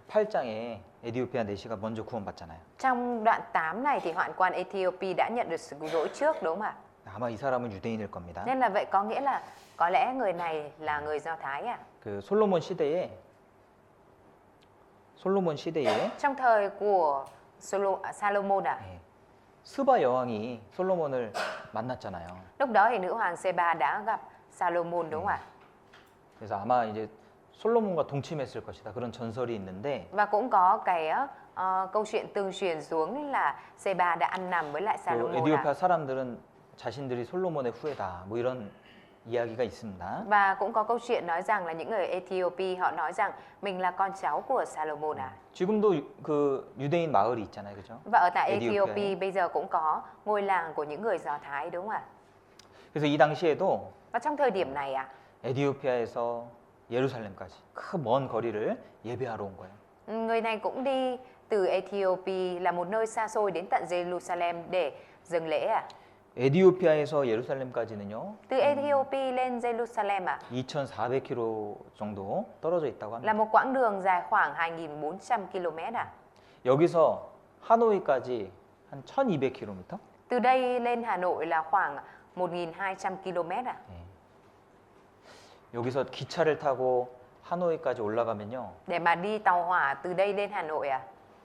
8장에 에디오피아 내시가 먼저 구원받잖아요. Trong đoạn 8 này thì hoạn quan Ethiopia đã nhận được sự cứu rỗi trước đúng không ạ? 아마 이 사람은 유대인일 겁니다. Nên là vậy có nghĩa là có lẽ người này là người Do Thái ạ. 그 솔로몬 시대에 Trong thời của Salomon 예, 스바 여왕이 솔로몬을 만났잖아요. lúc đó thì nữ hoàng Seba đã gặp Salomon đúng không ạ? 그래서 아마 이제 솔로몬과 동침했을 것이다. 그런 전설이 있는데 Và cũng có cái câu chuyện tương truyền xuống là Seba đã ăn nằm với lại 또 Salomon 에디오피아 사람들은 자신들이 솔로몬의 후예다. 뭐 이런 이야기가 있습니다. Và cũng có câu chuyện nói rằng là những người Ethiopia họ nói rằng mình là con cháu của Salomon 지금도 그 유대인 마을이 있잖아요. 그죠? Và ở tại Ethiopia Ethiopia bây giờ cũng có ngôi làng của những người Do Thái đúng không ạ? 그래서 이 당시에도 Và trong thời điểm này 에디오피아에서 예루살렘까지 그 먼 거리를 예배하러 온 거예요. người này cũng đi từ Ethiopia là một nơi xa xôi đến tận Jerusalem để dâng lễ 에디오피아에서 예루살렘까지는요. Từ Ethiopia lên Jerusalem 2,400km 정도 떨어져 있다고 là 합니다. một quãng đường dài khoảng 2.400 km 여기서 하노이까지 한 1,200km. Từ đây lên Hà Nội là khoảng 1.200 km 여기서 기차를 타고 하노이까지 올라가면요. Để mà đi tàu hỏa từ đây lên Hà Nội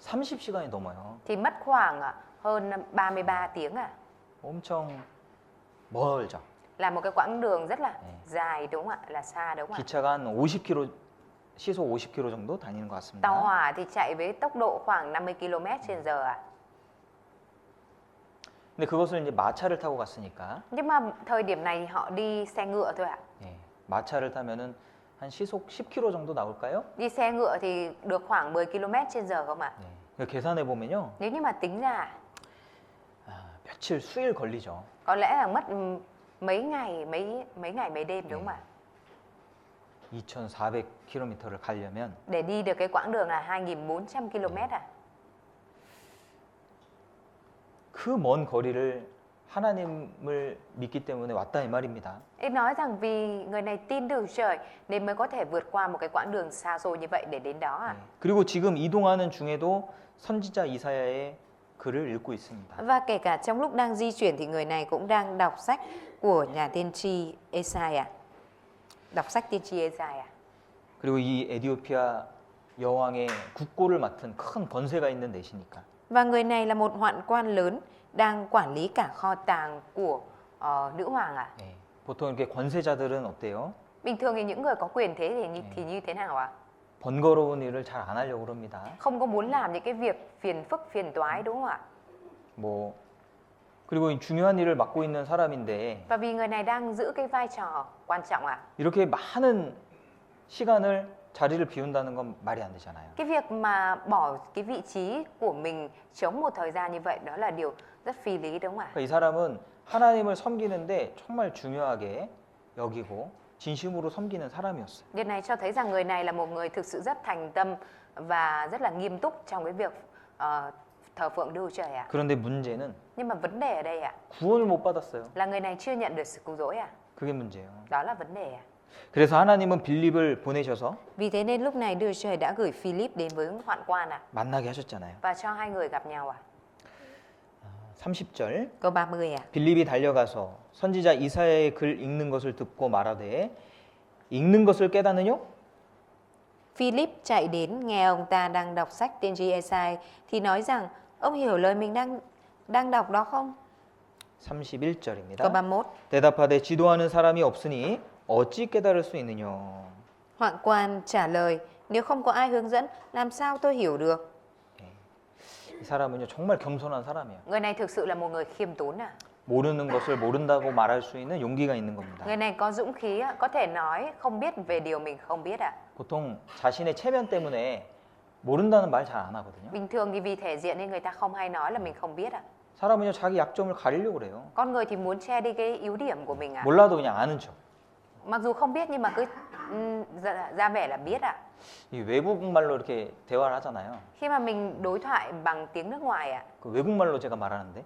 30시간이 넘어요. thì mất khoảng hơn 33 tiếng 엄청 멀죠. Là một cái quãng đường rất là dài đúng không ạ? Là xa đúng không ạ? 기차가 한 50km, 시속 50km 정도 다니는 것 같습니다. Tàu hỏa thì chạy với tốc độ khoảng 50 km/h 근데 그것을 이제 마차를 타고 갔으니까 Nhưng mà thời điểm này họ đi xe ngựa thôi ạ. 예, 마차를 타면은 한 시속 10km 정도 나올까요? Đi xe ngựa thì được khoảng 10 km/h không ạ? 예. 계산해 보면요. Nếu như mà tính ra 며칠 수일 걸리죠. có lẽ là mất mấy ngày mấy đêm đúng không ạ? 2,400km를 가려면 Để đi được cái quãng đường là 2.400 km 그 먼 거리를 하나님을 믿기 때문에 왔다 이 말입니다. Em nói rằng vì người này tin Đức Chúa Trời nên mới có thể vượt qua một cái quãng đường xa xôi như vậy để đến đó 그리고 지금 이동하는 중에도 선지자 이사야의 글을 읽고 있습니다. Và kể cả trong lúc đang di chuyển thì người này cũng đang đọc sách của nhà tiên tri Esai Đọc sách tiên tri Esai 그리고 이 에디오피아 여왕의 국고를 맡은 큰 권세가 있는 내시니까 Và người này là một hoạn quan lớn đang quản lý cả kho tàng của nữ hoàng 예, 보통 이렇게 권세자들은 어때요? Bình thường thì những người có quyền thế thì như thế nào ạ? 번거로운 일을 잘 안 하려고 그럽니다. Không có muốn làm những cái việc phiền phức, phiền toái đúng không ạ? 뭐 그리고 이 중요한 일을 맡고 있는 사람인데 Và vì người này đang giữ cái vai trò quan trọng 이렇게 많은 시간을 자리를 비운다는 건 말이 안 되잖아요. Cái việc mà bỏ cái vị trí của mình chống một thời gian như vậy đó là điều rất phi lý đúng không ạ? 그러니까 이 사람은 하나님을 섬기는데 정말 중요하게 여기고 진심으로 섬기는 사람이었어요. Điều này cho thấy rằng người này là một người thực sự rất thành tâm và rất là nghiêm túc trong cái việc thờ phượng Đức Chúa Trời 그런데 문제는 Nhưng mà vấn đề ở đây 구원을 못 받았어요. là người này chưa nhận được sự cứu rỗi 그게 문제예요. Đó là vấn đề 그래서 하나님은 빌립을 보내셔서 Vì thế nên lúc này Đức Chúa Trời đã gửi Philip đến với hoạn quan 만나게 하셨잖아요. Và cho hai người gặp nhau 30절 Câu 30 빌립이 달려가서 선지자 이사야의 글 읽는 것을 듣고 말하되 읽는 것을 깨닫느뇨? Philip chạy đến nghe ông ta đang đọc sách tiên tri Esai thì nói rằng ông hiểu lời mình đang đọc đó không? 31절입니다. Câu 31 대답하되 지도하는 사람이 없으니 어찌 깨달을 수 있느뇨? Hoạn quan trả lời nếu không có ai hướng dẫn làm sao tôi hiểu được? 이 사람은요 정말 겸손한 사람이에요. Người này thực sự là một người khiêm tốn 모르는 것을 모른다고 말할 수 있는 용기가 있는 겁니다. Người này có dũng khí có thể nói không biết về điều mình không biết 보통 자신의 체면 때문에 모른다는 말 잘 안 하거든요. Bình thường thì vì thể diện nên người ta không hay nói là mình không biết 사람은요 자기 약점을 가리려고 그래요. Con người thì muốn che đi cái yếu điểm của mình 몰라도 그냥 아는 척. Mặc dù không biết nhưng mà cứ ra vẻ là biết 이 외국말로 이렇게 대화를 하잖아요. Khi mà mình đối thoại bằng tiếng nước ngoài 그 외국말로 제가 말하는데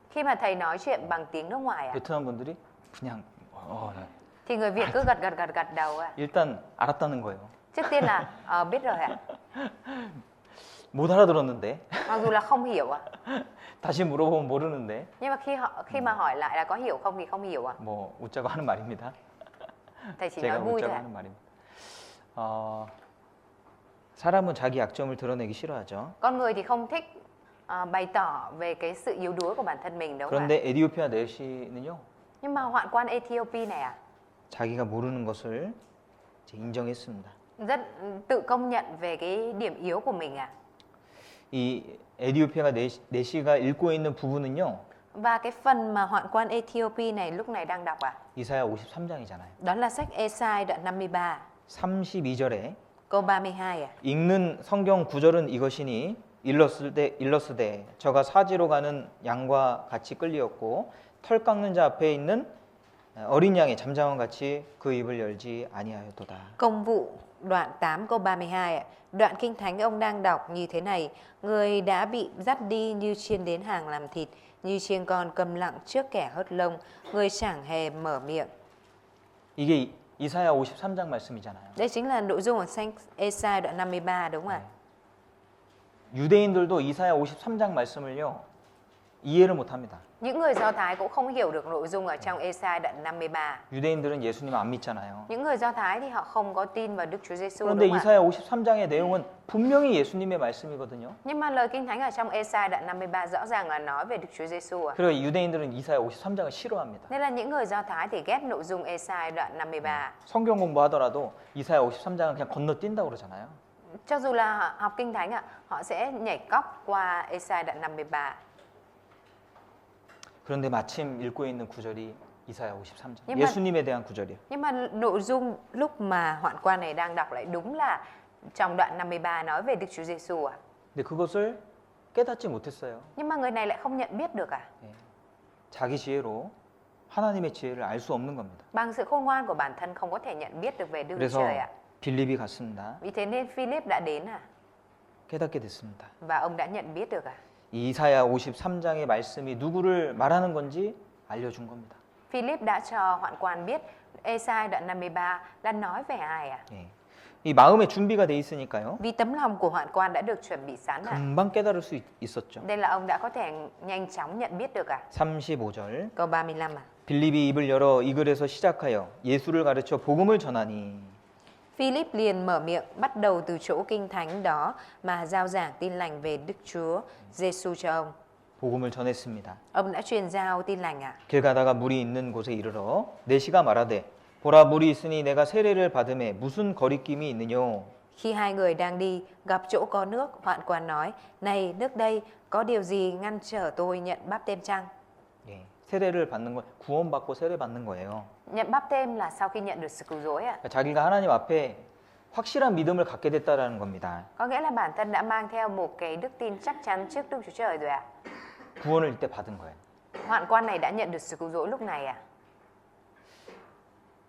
Khi mà thầy nói chuyện bằng tiếng nước ngoài 베트남 분들이 그냥 thì người Việt cứ gật đầu 일단 알았다는 거예요. Trước tiên là biết rồi 못 알아들었는데 Mặc dù là không hiểu 다시 물어보면 모르는데 Nhưng mà khi mà hỏi lại là có hiểu không thì không hiểu 뭐 웃자고 하는 말입니다. Thầy chỉ 제가 nói vui 웃자고 thôi 하는 말입니다. 사람은 자기 약점을 드러내기 싫어하죠. Con người thì không thích bày tỏ về cái sự yếu đuối của bản thân mình đúng không ạ? 그런데 에디오피아 내시는요, Nhưng mà hoạn quan Ethiopia này 자기가 모르는 것을 이제 인정했습니다. rất tự công nhận về cái điểm yếu của mình 이 에디오피아가 내시가 읽고 있는 부분은요, Và cái phần mà hoạn quan Ethiopia này lúc này đang đọc 이사야 53장이잖아요. đó là sách Esai đoạn 53 32절에 câu 32 읽는 성경 구절은 이것이니 일러스되 저가 사지로 가는 양과 같이 끌리었고 털 깎는 자 앞에 있는 어린 양의 잠잠함 같이 그 입을 열지 아니하였도다. Công vụ đoạn 8 câu 32 Đoạn kinh thánh ông đang đọc như thế này: Người đã bị dắt đi như chiên đến hàng làm thịt, như chiên con câm lặng trước kẻ hớt lông, người chẳng hề mở miệng. 이게 이사야 53장 말씀이잖아요. Đây chính là nội dung ở sách Esai đoạn 53 đúng không ạ? 유대인들도 이사야 53장 말씀을요, 이해를 못합니다. Những người Do Thái cũng không hiểu được nội dung ở trong Esai đoạn 53. 유대인들은 예수님 안 믿잖아요. Những người Do Thái thì họ không có tin vào Đức Chúa Giêsu 그런데 đúng không ạ? 이사야 53장의 내용은 분명히 예수님의 말씀이거든요. Nhưng mà lời kinh thánh ở trong Esai đoạn 53 rõ ràng là nói về Đức Chúa Giêsu 그래서 유대인들은 이사야 53장을 싫어합니다. Nên là những người Do Thái thì ghét nội dung Esai đoạn 53. 성경 공부하더라도 이사야 53장은 그냥 건너뛴다고 그러잖아요. Cho dù là học kinh thánh họ sẽ nhảy cóc qua Esai đoạn 53. 그런데 마침 읽고 있는 구절이 이사야 53장. Nhưng mà- 예수님에 대한 구절이에요. Nhưng mà nội dung lúc mà hoạn quan này đang đọc lại đúng là trong đoạn 53 nói về Đức Chúa Giêsu 근데 그것을 깨닫지 못했어요. Nhưng mà người này lại không nhận biết được 자기 지혜로 하나님의 지혜를 알 수 없는 겁니다. Bằng sự khôn ngoan của bản thân không có thể nhận biết được về Đức Chúa 그래서 Trời 빌립이 갔습니다. Vì thế nên Philip đã đến 깨닫게 됐습니다. và ông đã nhận biết được 이사야 53장의 말씀이 누구를 말하는 건지 알려준 겁니다. Philip đã cho hoạn quan biết Esai đoạn 53 là nói về ai 예. 이 마음의 준비가 돼 있으니까요. Vì tấm lòng của hoạn quan đã được chuẩn bị sẵn 금방 깨달을 수 있었죠. Nên là ông đã có thể nhanh chóng nhận biết được 35절. Câu 35 빌립이 입을 열어 이 글에서 시작하여 예수를 가르쳐 복음을 전하니 Philip liền mở miệng bắt đầu từ chỗ kinh thánh đó mà giao giảng tin lành về Đức Chúa Giêsu cho ông. 복음을 전했습니다. Ông đã truyền giao tin lành 길 가다가 물이 있는 곳에 이르러 내시가 말하되 보라 물이 있으니 내가 세례를 받음에 무슨 거리낌이 있느뇨. Khi hai người đang đi, gặp chỗ có nước, hoạn quan nói: Này, nước đây, có điều gì ngăn trở tôi nhận báp têm chăng? 예. 세례를 받는 건 구원받고 세례 받는 거예요. Nhận báp têm là sau khi nhận được sự cứu rỗi 그러니까 자기가 하나님 앞에 확실한 믿음을 갖게 됐다라는 겁니다. Có nghĩa là bản thân đã mang theo một cái đức tin chắc chắn trước Đức Chúa Trời rồi 구원을 이때 받은 거예요. Hoạn quan này đã nhận được sự cứu rỗi lúc này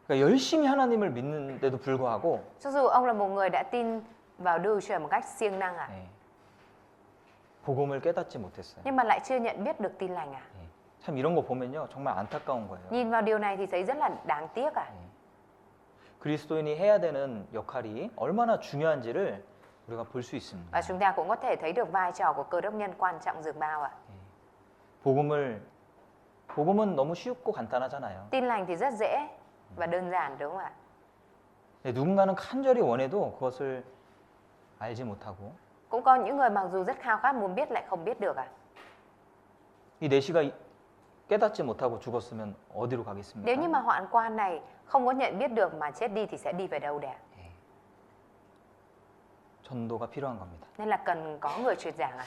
그러니까 열심히 하나님을 믿는데도 불구하고 Cho dù ông là một người đã tin vào Đức Chúa Trời một cách siêng năng 예. 복음을 깨닫지 못했어요. nhưng mà lại chưa nhận biết được tin lành 예. 참 이런 거 보면요 정말 안타까운 거예요. Nhìn vào điều này thì thấy rất là đáng tiếc 그리스도인이 해야 되는 역할이 얼마나 중요한지를 우리가 볼 수 있습니다. Và chúng ta cũng có thể thấy được vai trò của cơ đốc nhân quan trọng dường bao 복음은 너무 쉽고 간단하잖아요. Tin lành thì rất dễ và đơn giản đúng không ạ? 근데 누군가는 간절히 원해도 그것을 알지 못하고 Cũng có những người mặc dù rất khao khát muốn biết lại không biết được 이 내시가 깨닫지 못하고 죽었으면 어디로 가겠습니까? Nếu như mà hoạn quan này không có nhận biết được mà chết đi thì sẽ đi về đâu đấy 전도가 필요한 겁니다. Nên là cần có người truyền giảng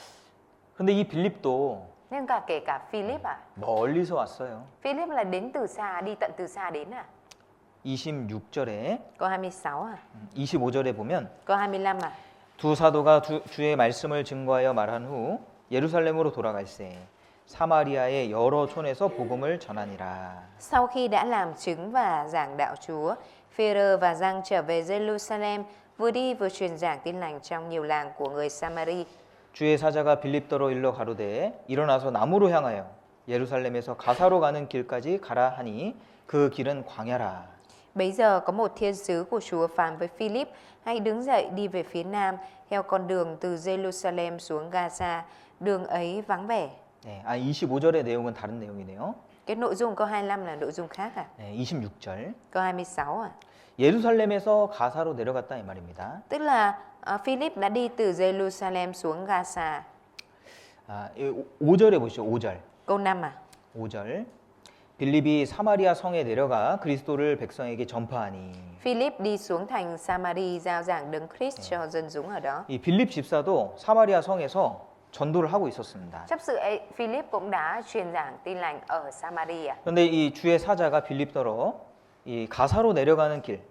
근데 이 빌립도 Nhưng kể cả Philip 멀리서 왔어요. Philip là đến từ xa, đi tận từ xa đến 26절에 Câu 26 25절에 보면 Câu 25 두 사도가 주의 말씀을 증거하여 말한 후 예루살렘으로 돌아갈새 사마리아의 여러 촌에서 복음을 전하니라. Sau khi đã làm chứng và giảng đạo Chúa, Phêrô và Giăng trở về Jerusalem, vừa đi vừa truyền giảng tin lành trong nhiều làng của người Samari. 주의 사자가 빌립더로 일러 가로되 일어나서 남으로 향하여 예루살렘에서 가사로 가는 길까지 가라 하니 그 길은 광야라. Bấy giờ có một thiên sứ của Chúa phán với Philip: Hãy đứng dậy đi về phía nam theo con đường từ Jerusalem xuống Gaza, đường ấy vắng vẻ. 네, 25절의 내용은 다른 내용이네요. Cái nội dung câu 25 là nội dung khác 네, 26절. Câu 26 예루살렘에서 가사로 내려갔다 이 말입니다. Tức là Philip đã đi từ Jerusalem xuống Gaza. 5절에 보시죠. 5절. Câu 5 à? 5절. 빌립이 사마리아 성에 내려가 그리스도를 백성에게 전파하니. Philip đi xuống thành Samari giao giảng đấng Christ cho dân chúng ở đó. 이 빌립 집사도 사마리아 성에서 전도를 하고 있었습니다. Chấp sự ấy, Philip cũng đã truyền giảng tin lành ở Samaria. 그런데 이 주의 사자가 빌립더러 이 가사로 내려가는 길,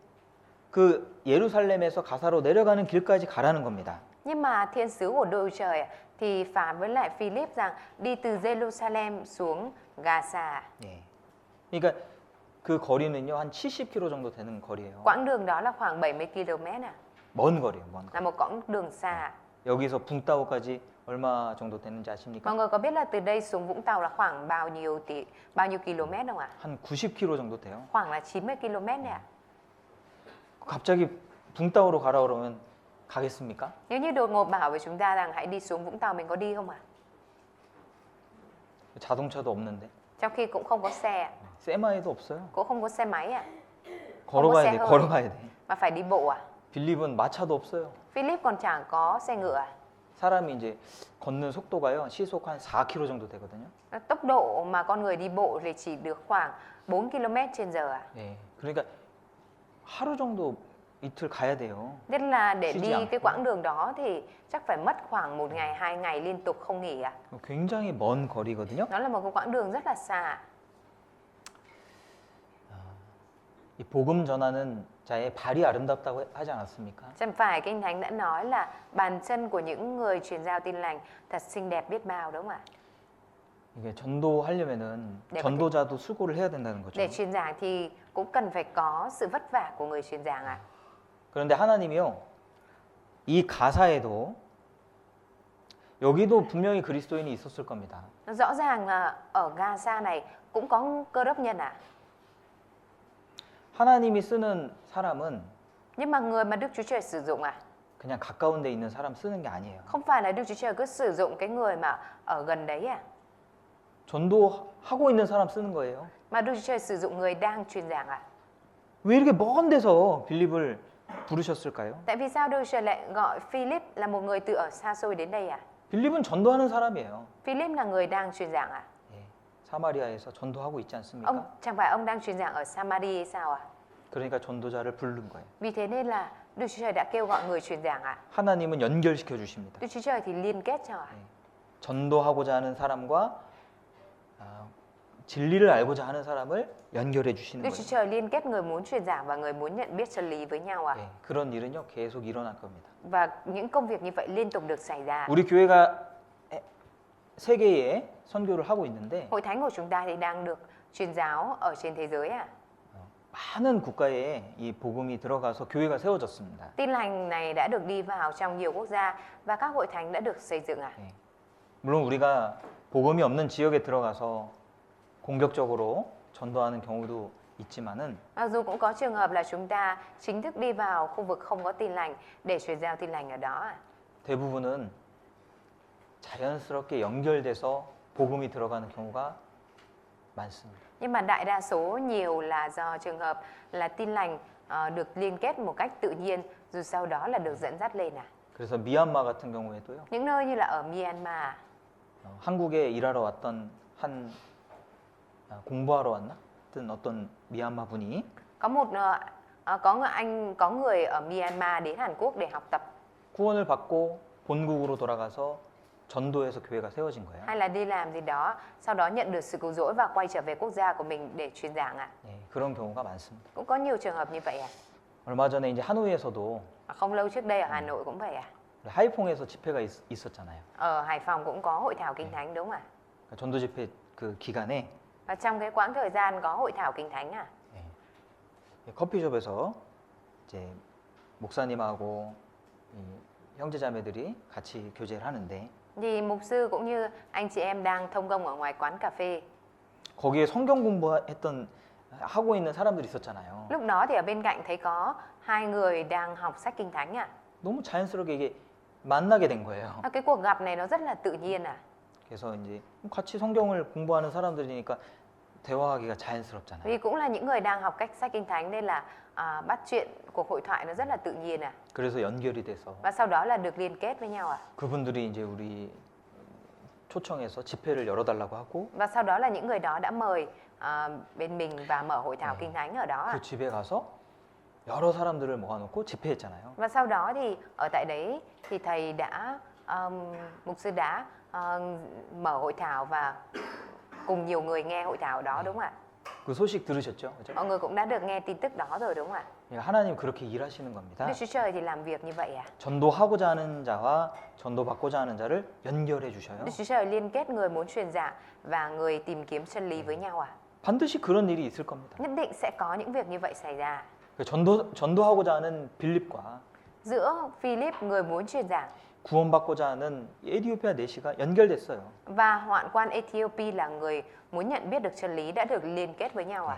그 예루살렘에서 가사로 내려가는 길까지 가라는 겁니다. Nhưng mà thiên sứ của đội trời thì phán với lại Philip rằng đi từ Jerusalem xuống Gaza. 예. 그러니까 그 거리는요 한 70km 정도 되는 거리예요. Quãng đường đó là khoảng 70 km à? 먼 거리예요, 먼 거리. Là một quãng đường xa. 여기서 붕따오까지 얼마 정도 되는지 아십니까? Mọi người có biết là từ đây xuống Vũng Tàu là khoảng bao nhiêu km không ạ? 한 90km 정도 돼요. Khoảng là 90 km đấy ạ. 갑자기 붕따오로 가라 그러면 가겠습니까? Nếu như đột ngột bảo với chúng ta rằng hãy đi xuống Vũng Tàu, mình có đi không ạ? 자동차도 없는데. Trong khi cũng không có xe, 세마에도 없어요. cũng không có xe máy ạ. 걸어가야 돼. hơi. 걸어가야 돼. Mà phải đi bộ à? 빌립은 마차도 없어요. Philip còn chẳng có xe ngựa à? 사람이 이제 걷는 속도가요. 시속 한 4km 정도 되거든요. Tốc độ mà con người đi bộ thì chỉ được khoảng 4 km/h à? 예. 그러니까 하루 정도 이틀 가야 돼요. Tức là để Suy đi giảm. cái quãng đường đó thì chắc phải mất khoảng 1 ngày, 2 ngày liên tục không nghỉ à? 굉장히 먼 거리거든요. Nó là một cái quãng đường rất là xa. 이 복음 전하는 자의 발이 아름답다고 하지 않았습니까? Chẳng phải Kinh Thánh đã nói là bàn chân của những người truyền giao tin lành thật xinh đẹp biết bao đúng không ạ? 이게 전도하려면은 네, 전도자도 수고를 해야 된다는 거죠. Để truyền giảng thì cũng cần phải có sự vất vả của người truyền giảng ạ. 그런데 하나님이요. 이 가사에도 여기도 분명히 그리스도인이 있었을 겁니다. Rõ ràng là ở Gaza này cũng có Cơ Đốc nhân ạ. 하나님이 쓰는 사람은 Nhưng mà người mà Đức Chúa Trời sử dụng à? 그냥 가까운 데 있는 사람 쓰는 게 아니에요. Không phải là Đức Chúa Trời cứ sử dụng cái người mà ở gần đấy à? 전도하고 있는 사람 쓰는 거예요. Mà Đức Chúa Trời sử dụng người đang truyền giảng à? 왜 이렇게 먼 데서 빌립을 부르셨을까요? Tại vì sao Đức Chúa Trời lại gọi Philip là một người từ ở xa xôi đến đây à? 빌립은 전도하는 사람이에요. Philip là người đang truyền giảng à? 예, 사마리아에서 전도하고 있지 않습니까? Chẳng phải ông đang truyền giảng ở Samari hay sao à? 그러니까 전도자를 부른 거예요. Vì thế nên là Đức Chúa Trời đã kêu gọi người truyền giảng à? 하나님은 연결시켜 주십니다. Đức Chúa Trời thì liên kết cho à? 전도하고자 하는 사람과 진리를 알고자 하는 사람을 연결해 주시는 Đức Chúa 거예요. Trời liên kết người muốn truyền giảng và người muốn nhận biết chân lý với nhau à? 예, 그런 일은요 계속 일어날 겁니다. Và những công việc như vậy liên tục được xảy ra. 우리 교회가 세계에 선교를 하고 있는데 Hội thánh của chúng ta thì đang được truyền giáo ở trên thế giới à? 많은 국가에 이 복음이 들어가서 교회가 세워졌습니다. Tin lành này đã được đi vào trong nhiều quốc gia và các hội thánh đã được xây dựng à? 예. 물론 우리가 복음이 없는 지역에 들어가서 공격적으로 전도하는 경우도 있지만은 Mặc dù cũng có trường hợp là chúng ta chính thức đi vào khu vực không có tin lành để truyền giao tin lành ở đó à? 대부분은 자연스럽게 연결돼서 복음이 들어가는 경우가 많습니다. Nhưng mà đại đa số nhiều là do trường hợp là tin lành được liên kết một cách tự nhiên rồi sau đó là được dẫn dắt lên à? 그래서 미얀마 같은 경우에도요. Những nơi như là ở Myanmar, 한국에 일하러 왔던 한 공부하러 왔나? 하여튼 어떤 미얀마 분이 có người ở Myanmar đến Hàn Quốc để học tập 구원을 받고 본국으로 돌아가서 전도해서 교회가 세워진 거예요. hay là đi làm gì đó, sau đó nhận được sự cứu rỗi và quay trở về quốc gia của mình để truyền giảng à? 예, 그런 경우가 많습니다. Cũng có nhiều trường hợp như vậy à? 얼마 전에 이제 하노이에서도 Không lâu trước đây ở Hà Nội cũng vậy à? 하이퐁에서 집회가 있었잖아요. Ở Hải Phòng cũng có hội thảo kinh thánh đúng không ạ? 그러니까 전도 집회 그 기간에 Và trong cái quãng thời gian có hội thảo kinh thánh à? 예, 커피숍에서 이제 목사님하고 이 형제자매들이 같이 교제를 하는데 Thì mục sư cũng như anh chị em đang thông công ở ngoài quán cà phê. 거기에 성경 공부했던 하고 있는 사람들이 있었잖아요. Lúc đó thì ở bên cạnh thấy có hai người đang học sách kinh thánh à? 너무 자연스럽게 이게 만나게 된 거예요. Cái cuộc gặp này nó rất là tự nhiên à? 그래서 이제 같이 성경을 공부하는 사람들이니까 대화하기가 자연스럽잖아요. Vì cũng là những người đang học cách sách Kinh Thánh nên là bắt chuyện cuộc hội thoại nó rất là tự nhiên à. 그래서 연결이 돼서 Và sau đó là được liên kết với nhau à. 그분들이 이제 우리 초청해서 집회를 열어달라고 하고 Và sau đó là những người đó đã mời bên mình và mở hội thảo Kinh Thánh ở đó à. 그 집에 가서 여러 사람들을 모아놓고 집회했잖아요. Và sau đó thì ở tại đấy thì thầy đã mục sư đã mở hội thảo và cùng nhiều người nghe hội thảo đó, đúng không ạ? 그 소식 들으셨죠? 그죠? Mọi người cũng đã được nghe tin tức đó rồi, đúng không ạ? 하나님 그렇게 일하시는 겁니다. Đức Chúa Trời thì làm việc như vậy à? 전도하고자 하는 자와 전도받고자 하는 자를 연결해 주셔요. Đức Chúa Trời liên kết người muốn truyền giảng và người tìm kiếm chân lý với nhau à? 반드시 그런 일이 있을 겁니다. Nhất định sẽ có những việc như vậy xảy ra. 전도하고자 하는 빌립과 Giữa Philip, người muốn truyền giảng, 구원받고자 하는 에티오피아 내시가 연결됐어요. và hoạn quan Ethiopia là người muốn nhận biết được chân lý đã được liên kết với nhau à?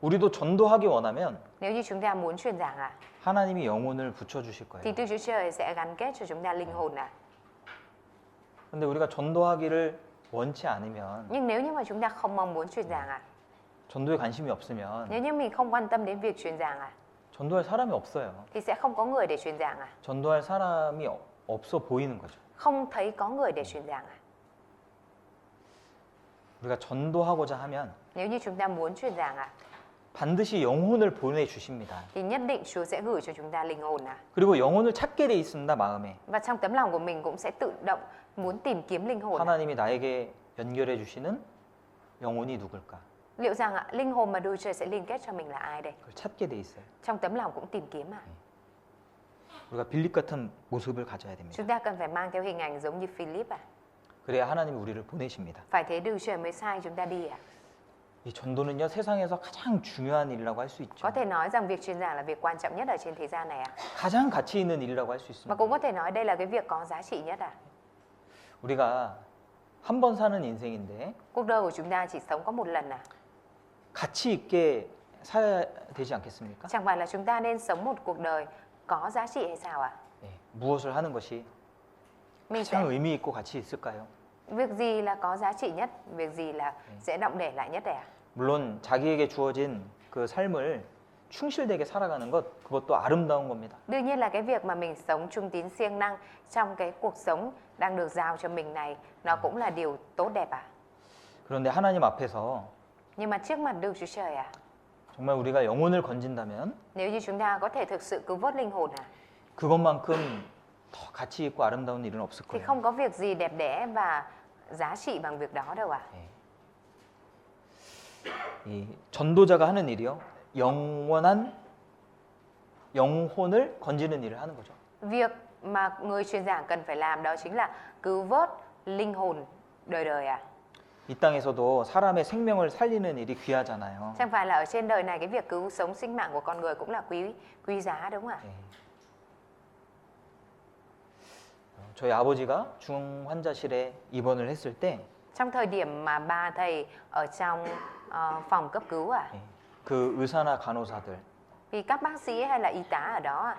우리도 전도하기 원하면 Nếu như chúng ta muốn truyền giảng à, 하나님이 영혼을 붙여주실 thì 거예요. Đức Chúa Trời sẽ gắn kết cho chúng ta linh hồn à. 근데 우리가 전도하기를 원치 않으면 Nhưng nếu như mà chúng ta không mong muốn truyền giảng à, 전도에 관심이 없으면 nếu như mình không quan tâm đến việc truyền giảng à, 전도할 사람이 없어요. thì sẽ không có người để truyền giảng à, 전도할 사람이 없어 보이는 거죠. không thấy có người để truyền giảng à. 우리가 전도하고자 하면 Nếu như chúng ta muốn truyền giảng à, 반드시 영혼을 보내주십니다. thì nhất định Chúa sẽ gửi cho chúng ta linh hồn à. 그리고 영혼을 찾게 돼 있습니다. 마음에. Và trong tấm lòng của mình cũng sẽ tự động muốn tìm kiếm linh hồn à. 하나님이 나에게 연결해 주시는 영혼이 누굴까? Liệu rằng ạ, linh hồn mà Đức Chúa Trời sẽ liên kết cho mình là ai đây? 그걸 찾게 돼 있어요. Trong tấm lòng cũng tìm kiếm à. 우리가 빌립 같은 모습을 가져야 됩니다. Chúng ta cần phải mang theo hình ảnh giống như Philip à. 그래야 하나님이 우리를 보내십니다. Phải thế Đức Chúa Trời mới sai chúng ta đi à. 이 전도는요 세상에서 가장 중요한 일이라고 할 수 있죠. Có thể nói rằng việc truyền giảng là việc quan trọng nhất ở trên thế gian này à. 가장 가치 있는 일이라고 할 수 Mà 있습니다. cũng có thể nói đây là cái việc có giá trị nhất à. 우리가 한 번 사는 인생인데 Cuộc đời của chúng ta chỉ sống có một lần à. 가치 있게 살아야 되지 않겠습니까? Chẳng phải là chúng ta nên sống một cuộc đời có giá trị hay sao à? 네, 무엇을 하는 것이 Mình 가장 sẽ 의미 있고 가치 있을까요? việc gì là có giá trị nhất, việc gì là sẽ động để lại nhất à? 물론 자기에게 주어진 그 삶을 충실되게 살아가는 것 그것도 아름다운 겁니다. Đương nhiên là cái việc mà mình sống trung tín siêng năng trong cái cuộc sống đang được giao cho mình này, nó cũng là điều tốt đẹp à? 그런데 하나님 앞에서 Nhưng mà trước mặt Đức Chúa Trời à, 정말 우리가 영혼을 건진다면 nếu như chúng ta có thể thực sự cứu vớt linh hồn à, 그것만큼 더 가치 있고 아름다운 일은 없을 thì 거예요. không có việc gì đẹp đẽ và giá trị bằng việc đó đâu à. 이 전도자가 하는 일이요. 영원한 영혼을 건지는 일을 하는 거죠. Việc mà người truyền giảng cần phải làm đó chính là cứu vớt linh hồn đời đời à. 이 땅에서도 사람의 생명을 살리는 일이 귀하잖아요. Chẳng phải là ở trên đời này cái việc cứu sống sinh mạng của con người cũng là quý giá đúng không ạ? 예. 저희 아버지가 중환자실에 입원을 했을 때 Trong thời điểm mà ba thầy ở trong phòng cấp cứu à, 예, 그 의사나 간호사들 thì các bác sĩ hay là y tá ở đó à,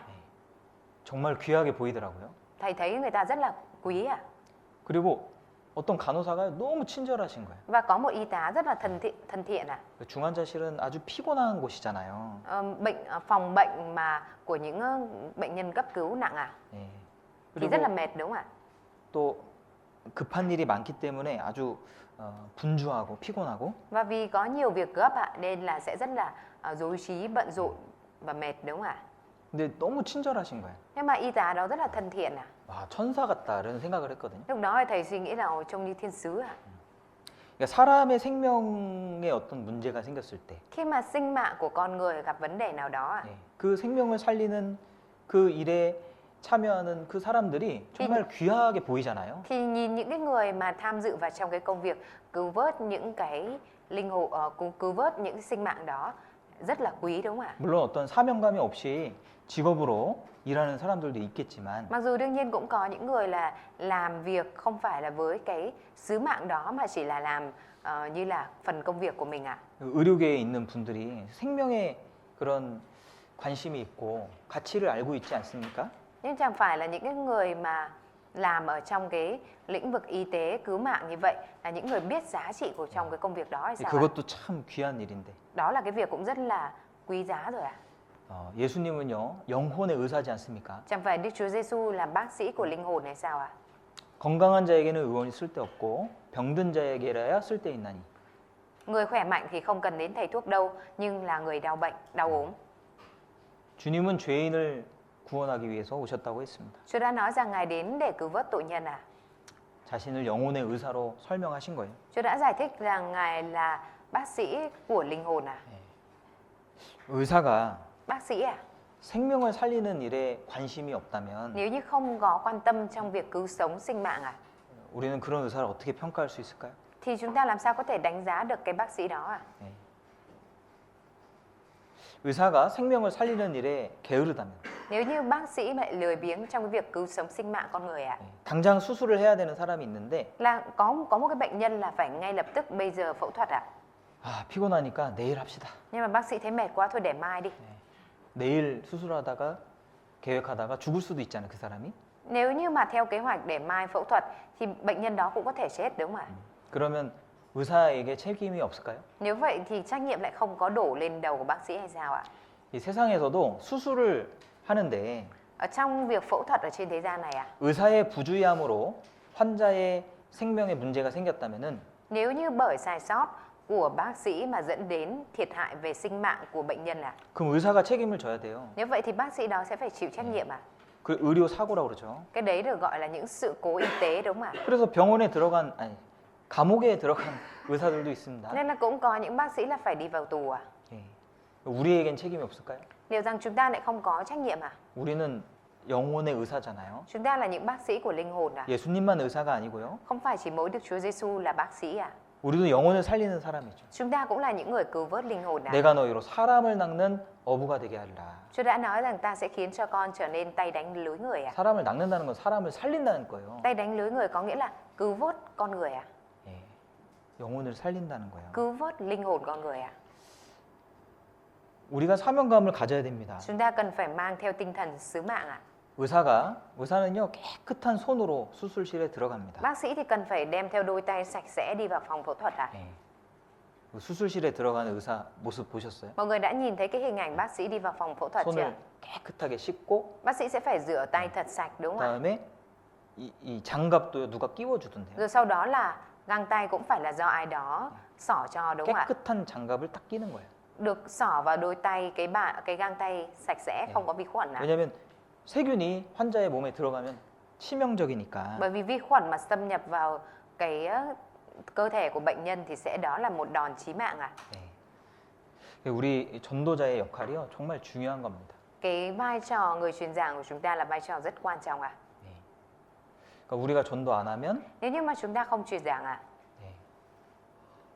정말 귀하게 보이더라고요. thầy thấy người ta rất là quý à. 그리고 어떤 간호사가 너무 친절하신 거예요. Và có một y tá rất là thân thiện à. 중환자실은 아주 피곤한 곳이잖아요. Phòng bệnh mà của những bệnh nhân cấp cứu nặng à, 예. thì rất là 그리고 mệt đúng không ạ? 또 급한 일이 많기 때문에 아주 분주하고 피곤하고 Và vì có nhiều việc gấp ạ, nên là sẽ rất là rối trí, bận rộn và mệt đúng không ạ? 근데 너무 친절하신 거예요. Nhưng mà y tá đó rất là thân thiện à. 와, 천사 같다 이런 생각을 했거든요. Lúc đó thì thầy suy nghĩ là "Ồ, trông như thiên sứ à." 그러니까 사람의 생명에 어떤 문제가 생겼을 때 Khi mà sinh mạng của con người gặp vấn đề nào đó ạ, 예, 그 생명을 살리는 그 일에 참여하는 그 사람들이 정말 귀하게 보이잖아요. thì nhìn những cái người mà tham dự vào trong cái công việc cứu vớt những cái linh hồn, cứu vớt những cái sinh mạng đó rất là quý đúng không ạ? 물론 어떤 사명감이 없이 직업으로 일하는 사람들도 있겠지만 Mặc dù đương nhiên cũng có những người là làm việc không phải là với cái sứ mạng đó mà chỉ là làm như là phần công việc của mình ạ. 의료계에 있는 분들이 생명에 그런 관심이 있고 가치를 알고 있지 않습니까? Nhưng chẳng phải là những cái người mà làm ở trong cái lĩnh vực y tế cứu mạng như vậy là những người biết giá trị của trong cái công việc đó hay sao ạ? 그것도 참 귀한 일인데. Đó là cái việc cũng rất là quý giá rồi ạ. 예수님은요 영혼의 의사지 않습니까? Chẳng phải Đức Chúa Giêsu là bác sĩ của linh hồn hay sao ạ? 건강한 자에게는 의원이 쓸데없고 병든 자에게라야 쓸데있나니. Người khỏe mạnh thì không cần đến thầy thuốc đâu, nhưng là người đau bệnh, đau ốm. 주님은 죄인을 구원하기 위해서 오셨다고 했습니다. Chúa đã nói rằng Ngài đến để cứu vớt tội nhân à? 자신을 영혼의 의사로 설명하신 거예요. Chúa đã giải thích rằng Ngài là bác sĩ của linh hồn à? 의사가 Bác sĩ à? 생명을 살리는 일에 관심이 없다면 Nếu như không có quan tâm trong việc cứu sống sinh mạng à? 우리는 그런 의사를 어떻게 평가할 수 있을까요? Thì chúng ta làm sao có thể đánh giá được cái bác sĩ đó à? 의사가 생명을 살리는 일에 게으르다면 Nếu như bác sĩ lại lười biếng trong cái việc cứu sống sinh mạng con người à? 당장 수술을 해야 되는 사람이 있는데 Là có một cái bệnh nhân là phải ngay lập tức bây giờ phẫu thuật à? 피곤하니까 내일 합시다. Nhưng mà bác sĩ thấy mệt quá thôi để mai đi. 내일 수술하다가 계획하다가 죽을 수도 있잖아요, 그 사람이. Nếu như mà theo kế hoạch để mai phẫu thuật thì bệnh nhân đó cũng có thể chết đúng không ạ? 그러면 의사에게 책임이 없을까요? Nếu vậy thì trách nhiệm lại không có đổ lên đầu của bác sĩ hay sao ạ? 이 세상에서도 수술을 하는데 Ở trong việc phẫu thuật ở trên thế gian này à? 의사의 부주의함으로 환자의 생명에 문제가 생겼다면은 Nếu như bởi sai sót của bác sĩ mà dẫn đến thiệt hại về sinh mạng của bệnh nhân à? 그럼 의사가 책임을 져야 돼요. Nếu vậy thì bác sĩ đó sẽ phải chịu trách nhiệm à? 그 의료 사고라고 그러죠. Cái đấy được gọi là những sự cố y tế đúng không ạ? 그래서 병원에 들어간 감옥에 들어간 의사들도 있습니다. Nên là cũng có những bác sĩ là phải đi vào tù à? 예. 우리에겐 책임이 없을까요? Liệu rằng chúng ta lại không có trách nhiệm à? 우리는 영혼의 의사잖아요. Chúng ta là những bác sĩ của linh hồn à? 예수님만 의사가 아니고요. Không phải chỉ mỗi Đức Chúa Giêsu là bác sĩ à? 우리도 영혼을 살리는 사람이죠. Chúng ta cũng là những người cứu vớt linh hồn à? 내가 너희로 사람을 낚는 어부가 되게 하리라. Chúa đã nói rằng ta sẽ khiến cho con trở nên tay đánh lưới người à? 사람을 낚는다는 건 사람을 살린다는 거예요. Tay đánh lưới người có nghĩa là cứu vớt con người à? 예. 영혼을 살린다는 거예요. Cứu vớt linh hồn con người à? 우리가 사명감을 가져야 됩니다. Chúng ta cần phải mang theo tinh thần sứ mạng à? 의사는요 깨끗한 손으로 수술실에 들어갑니다. Bác sĩ thì cần phải đem theo đôi tay sạch sẽ đi vào phòng phẫu thuật à? 예. 그 수술실에 들어가는 의사 모습 보셨어요? Mọi người đã nhìn thấy cái hình ảnh bác sĩ đi vào phòng phẫu thuật chưa? 손을 깨끗하게 씻고 Bác sĩ sẽ phải rửa tay thật sạch đúng không ạ? 그다음에 이 장갑도 누가 끼워주던데요. Rồi sau đó là găng tay cũng phải là do ai đó xỏ cho đúng không ạ? 깨끗한 장갑을 딱 끼는 거예요. Được xỏ vào đôi tay cái găng tay sạch sẽ không có vi khuẩn à? 왜냐하면 세균이 환자의 몸에 들어가면 치명적이니까. Bởi vì vi khuẩn mà xâm nhập vào cái cơ thể của bệnh nhân thì sẽ đó là một đòn chí mạng à? 네. 우리 전도자의 역할이요 정말 중요한 겁니다. Cái vai trò người truyền giảng của chúng ta là vai trò rất quan trọng à? 네. 그러니까 우리가 전도 안 하면 Nếu như mà chúng ta không truyền giảng à? 네.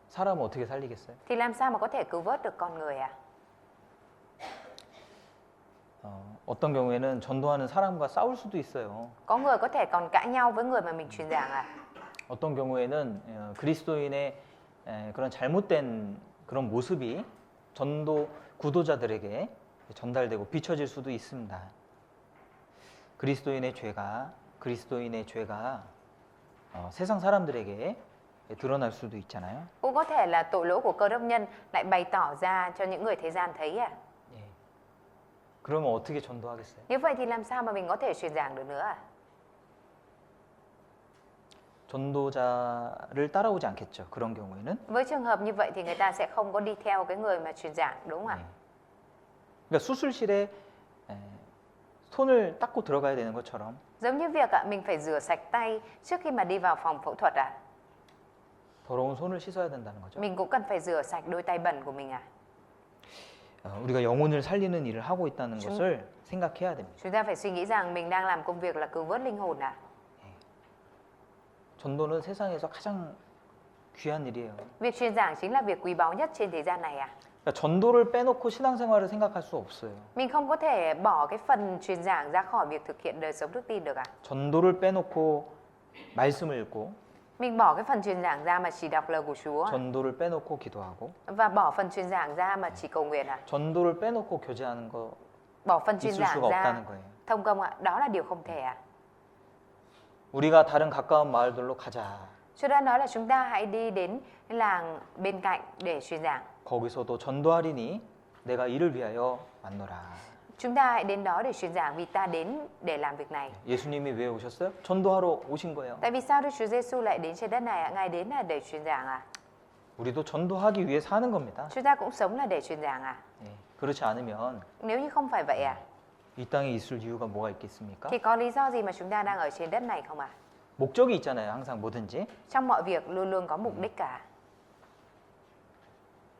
사람을 어떻게 살리겠어요? Thì làm sao mà có thể cứu vớt được con người à? 어떤 경우에는 전도하는 사람과 싸울 수도 있어요. Có người có thể còn cãi nhau với người mà mình truyền giảng à? 어떤 경우에는 그리스도인의 그런 잘못된 그런 모습이 전도 구도자들에게 전달되고 비춰질 수도 있습니다. 그리스도인의 죄가 세상 사람들에게 드러날 수도 있잖아요. Cũng có thể là tội lỗi của cơ đốc nhân lại bày tỏ ra cho những người thế gian thấy à? 예. 그러면 어떻게 전도하겠어요? Như vậy thì làm sao mà mình có thể truyền giảng được nữa à? 전도자를 따라오지 않겠죠. 그런 경우에는. Với trường hợp như vậy thì người ta sẽ không có đi theo cái người mà truyền giảng đúng không ạ? 그러니까 수술실에 손을 닦고 들어가야 되는 것처럼 Giống như việc mình phải rửa sạch tay trước khi mà đi vào phòng phẫu thuật à? 더러운 손을 씻어야 된다는 거죠. Mình cũng cần phải rửa sạch đôi tay bẩn của mình à? 우리가 영혼을 살리는 일을 하고 있다는 것을 생각해야 됩니다. Chúng ta phải suy nghĩ rằng mình đang làm công việc là cứu vớt linh hồn à? 전도는 세상에서 가장 귀한 일이에요. Việc truyền giảng chính là việc quý báu nhất trên thế gian này à? 그러니까 전도를 빼놓고 신앙생활을 생각할 수 없어요. Mình không có thể bỏ cái phần truyền giảng ra khỏi việc thực hiện đời sống đức tin được à? 전도를 빼놓고 말씀을 읽고 Mình bỏ cái phần truyền giảng ra mà chỉ đọc lời của Chúa à? 전도를 빼놓고 기도하고 Và bỏ phần truyền giảng ra mà chỉ cầu nguyện à? 전도를 빼놓고 교제하는 거 Bỏ phần truyền 있을 giảng 수가 ra 없다는 거예요. thông công ạ? Đó là điều không thể à? 우리가 다른 가까운 마을들로 가자. Chúa đã nói là chúng ta hãy đi đến làng bên cạnh để truyền giảng. 거기서도 전도하리니 내가 이를 위하여 왔노라. Chúng ta hãy đến đó để truyền giảng vì ta đến để làm việc này. 예수님이 왜 오셨어요? 전도하러 오신 거예요. Tại vì sao Đức Chúa Giêsu lại đến trên đất này ạ? Ngài đến là để truyền giảng à? 우리도 전도하기 위해 사는 겁니다. Chúng ta cũng sống là để truyền giảng à? 예, 그렇지 않으면 Nếu như không phải vậy à? 이 땅에 있을 이유가 뭐가 있겠습니까? Thì có lý do gì mà chúng ta đang ở trên đất này không ạ? 목적이 있잖아요. 항상 뭐든지. Trong mọi việc luôn luôn có mục đích cả.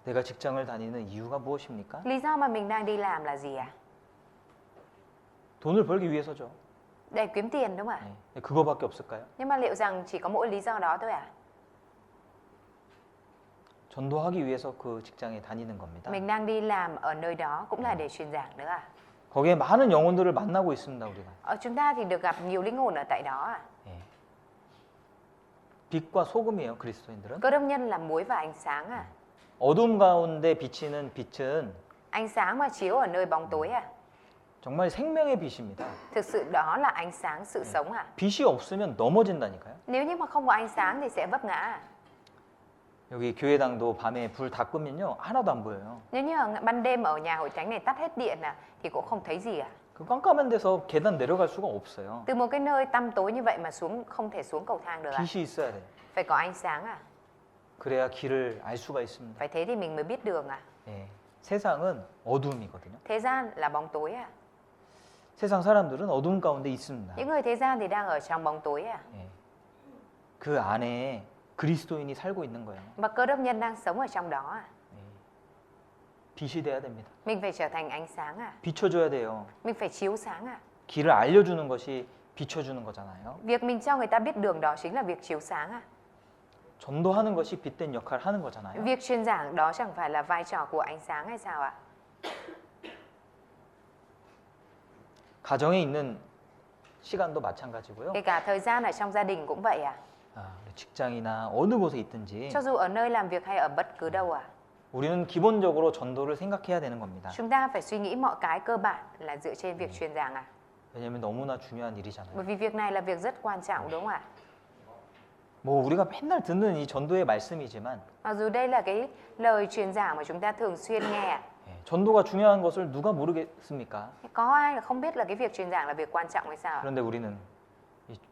내가 직장을 다니는 이유가 무엇입니까? Lý do mà mình đang đi làm là gì ạ? 돈을 벌기 위해서죠. Để kiếm tiền đúng không ạ? 예, 그거밖에 없을까요? Nhưng mà liệu rằng chỉ có mỗi lý do đó thôi à? 전도하기 위해서 그 직장에 다니는 겁니다. Mình đang đi làm ở nơi đó cũng là để truyền giảng nữa à? 거기에 많은 영혼들을 만나고 있습니다. 우리가. Chúng ta thì được gặp nhiều linh hồn ở tại đó à? 예. 빛과 소금이에요. 그리스도인들은. Cơ đốc nhân là muối và ánh sáng à? 어둠 가운데 비치는 빛은 Ánh sáng mà chiếu ở nơi bóng tối à? 정말 생명의 빛입니다. Thực sự đó là ánh sáng sự sống à? 빛이 없으면 넘어진다니까요. Nếu như mà không có ánh sáng thì sẽ vấp ngã à? 여기 교회당도 밤에 불 다 끄면요 하나도 안 보여요. Nếu như ở ban đêm ở nhà hội thánh này tắt hết điện à thì cũng không thấy gì à? 그 깜깜한 데서 계단 내려갈 수가 없어요. Từ một cái nơi tăm tối như vậy mà không thể xuống cầu thang được à? 빛이 있어야 돼. Phải có ánh sáng à? 그래야 길을 알 수가 있습니다. Phải thế thì mình mới biết đường à? 예. 세상은 어둠이거든요. Thế gian là bóng tối à? 세상 사람들은 어둠 가운데 있습니다. Những người thế gian thì đang ở trong bóng tối à? 예. 그 안에 그리스도인이 살고 있는 거예요. Và cơ đốc nhân đang sống ở trong đó à? 예. 빛이 돼야 됩니다. Mình phải trở thành ánh sáng à? 비춰줘야 돼요. Mình phải chiếu sáng à? 길을 알려주는 것이 비춰주는 거잖아요. Việc mình cho người ta biết đường đó chính là việc chiếu sáng à? 전도하는 것이 빛된 역할을 하는 거잖아요. Việc truyền giảng đó chẳng phải là vai trò của ánh sáng hay sao ạ? 가정에 있는 시간도 마찬가지고요. Kể cả thời gian ở trong gia đình cũng vậy à? 직장이나 어느 곳에 있든지 Cho dù ở nơi làm việc hay ở bất cứ đâu à? 우리는 기본적으로 전도를 생각해야 되는 겁니다. Chúng ta phải suy nghĩ mọi cái cơ bản là dựa trên việc truyền giảng à? 왜냐하면 너무나 중요한 일이잖아요. Bởi vì việc này là việc rất quan trọng đúng không ạ? 뭐 우리가 맨날 듣는 이 전도의 말씀이지만 Mặc dù đây là cái lời truyền giảng mà chúng ta thường xuyên nghe, 전도가 중요한 것을 누가 모르겠습니까? có ai là không biết là cái việc truyền giảng là việc quan trọng hay sao ạ? 그런데 우리는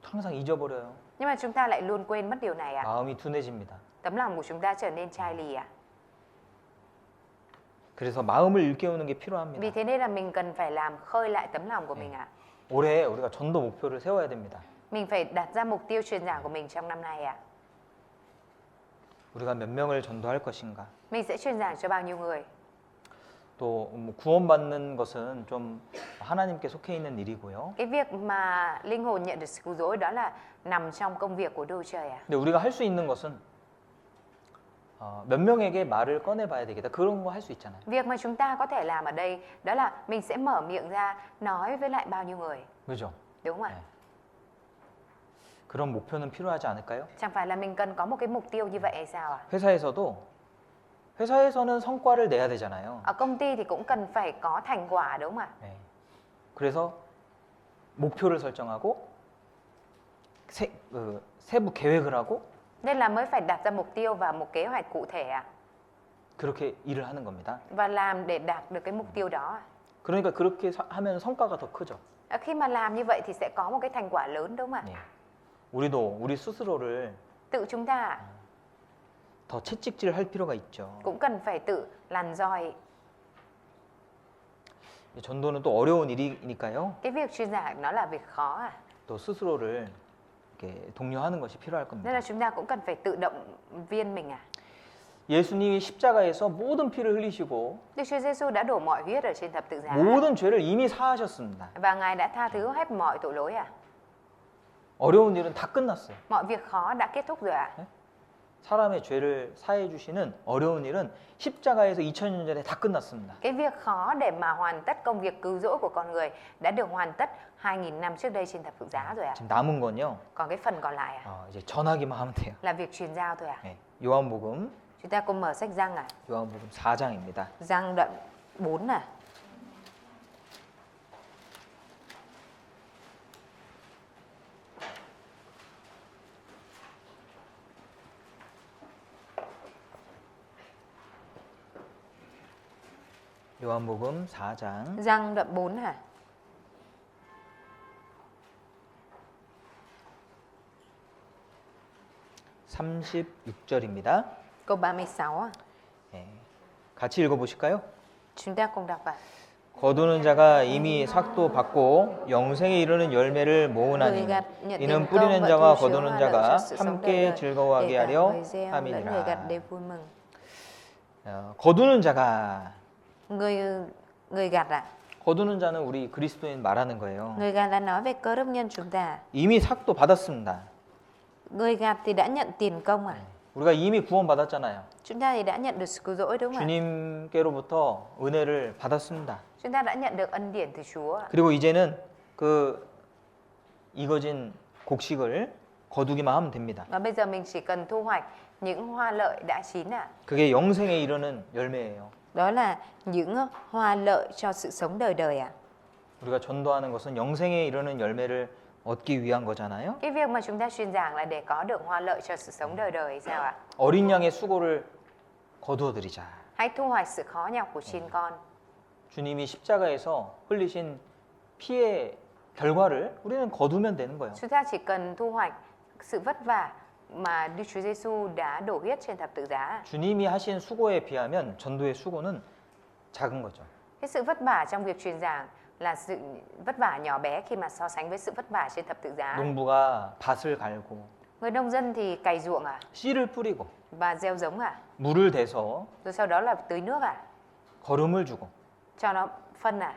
항상 잊어버려요. Nhưng mà chúng ta lại luôn quên mất điều này ạ? 마음이 둔해집니다. Tấm lòng của chúng ta trở nên chai lì ạ? 그래서 마음을 일깨우는 게 Vì 필요합니다. thế nên là mình cần phải làm khơi lại tấm lòng của mình ạ. 올해 우리가 전도 목표를 세워야 됩니다. Mình phải đặt ra mục tiêu truyền giảng của mình trong năm nay ạ. 우리가 몇 명을 전도할 것인가? Mình sẽ truyền giảng cho bao nhiêu người? 또 구원받는 것은 좀 하나님께 속해 있는 일이고요. Cái việc mà linh hồn nhận được sự cứu rỗi đó là nằm trong công việc của Đức Trời ạ. 근데 우리가 할 수 있는 것은 몇 명에게 말을 꺼내봐야 되겠다. 그런 거 할 수 있잖아요. Việc mà chúng ta có thể làm ở đây đó là mình sẽ mở miệng ra nói với lại bao nhiêu người, 그죠? đúng không ạ? 네. 그런 목표는 필요하지 않을까요? Chẳng phải là mình cần có một cái mục tiêu như vậy hay sao ạ? 회사에서는 성과를 내야 되잖아요. Ở công ty thì cũng cần phải có thành quả đúng không ạ? 네. 그래서 목표를 설정하고 세부 계획을 하고 Nên là mới phải đặt ra mục tiêu và một kế hoạch cụ thể ạ. 그렇게 일을 하는 겁니다. Và làm để đạt được cái mục tiêu đó. 그러니까 그렇게 하면 성과가 더 크죠. Khi mà làm như vậy thì sẽ có một cái thành quả lớn đúng không ạ? 네. 우리도 우리 스스로를 Tự chúng ta 더 채찍질할 필요가 있죠. cũng cần phải tự lằn roi. 전도는 또 어려운 일이니까요. Cái việc truyền giảng nó là việc khó à? 또 스스로를 이렇게 독려하는 것이 필요할 Nên 겁니다. là chúng ta cũng cần phải tự động viên mình à? 예수님이 십자가에서 모든 피를 흘리시고 Đức Chúa Giêsu đã đổ mọi huyết ở trên thập tự giá 모든 죄를 이미 사하셨습니다. và Ngài đã tha thứ hết mọi tội lỗi à? 어려운 일은 다 끝났어요. Mọi việc khó đã kết thúc rồi ạ? 사람의 죄를 사해 주시는 어려운 일은 십자가에서 2000년 전에 다 끝났습니다. Cái việc khó để mà hoàn tất công việc cứu rỗi của con người đã được hoàn tất 2000 năm trước đây trên thập tự giá rồi ạ? 지금 남은 건요. Còn cái phần còn lại 이제 전하기만 하면 돼요. là việc truyền giao thôi ạ? 네. 요한복음 Chúng ta cùng mở sách Giăng à? 요한복음 4장입니다. Giăng đoạn 4 à? 요한복음 4장 Giăng đoạn 4 hả? 36절입니다. Câu 36 à? 같이 읽어보실까요? Chúng ta cùng đọc ạ. 거두는 자가 이미 삭도 받고 영생에 이르는 열매를 모으나니 이는 뿌리는 자와 거두는 자가 함께 즐거워하게 하려 함이니라. 거두는 자가 Người gặt ạ. 거두는 자는 우리 그리스도인 말하는 거예요. Người gặt là nói về cơ đốc nhân chúng ta. 이미 삭도 받았습니다. Người gặt thì đã nhận tiền công à? 우리가 이미 구원 받았잖아요. Chúng ta thì đã nhận được sự cứu rỗi đúng không ạ? 주님께로부터 은혜를 받았습니다. Chúng ta đã nhận được ân điển từ Chúa ạ. 그리고 이제는 그 익어진 곡식을 거두기만 하면 됩니다. Và bây giờ mình chỉ cần thu hoạch những hoa lợi đã chín ạ. 그게 영생에 이르는 열매예요. Đó là những hoa lợi cho sự sống đời đời ạ. 우리가 전도하는 것은 영생에 이르는 열매를 얻기 위한 거잖아요. Cái việc mà chúng ta truyền giảng là để có được hoa lợi cho sự sống đời đời hay sao ạ? 어린 양의 수고를 거두어 드리자. Hãy thu hoạch sự khó nhọc của chiên con. 주님이 십자가에서 흘리신 피의 결과를 우리는 거두면 되는 거예요. Chúng ta chỉ cần thu hoạch sự vất vả mà Đức Chúa Giêsu đã đổ huyết trên thập tự giá. 주님이 하신 수고에 비하면 전도의 수고는 작은 거죠. Cái sự vất vả trong việc truyền giảng là sự vất vả nhỏ bé khi mà so sánh với sự vất vả trên thập tự giá. 농부가 밭을 갈고 Người nông dân thì cày ruộng à 씨를 뿌리고 và gieo giống à, 물을 대서 rồi sau đó là tưới nước à, 거름을 주고 cho nó phân à,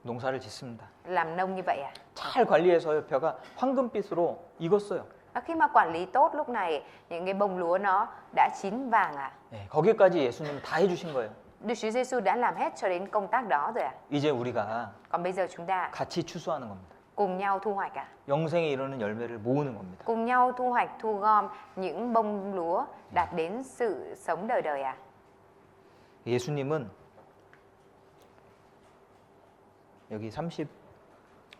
농사를 짓습니다. làm nông như vậy à. 잘 관리해서 벼가 황금빛으로 익었어요. Khi mà quản lý tốt lúc này những cái bông lúa nó đã chín vàng à. 네, 거기까지 예수님은 다 해주신 거예요. Đức Chúa Giêsu đã làm hết cho đến công tác đó rồi à. 이제 우리가 Còn bây giờ chúng ta 같이 추수하는 겁니다. cùng nhau thu hoạch à. 영생에 이르는 열매를 모으는 겁니다. Cùng nhau thu hoạch, thu gom những bông lúa đạt đến sự sống đời đời à. 예수님은 여기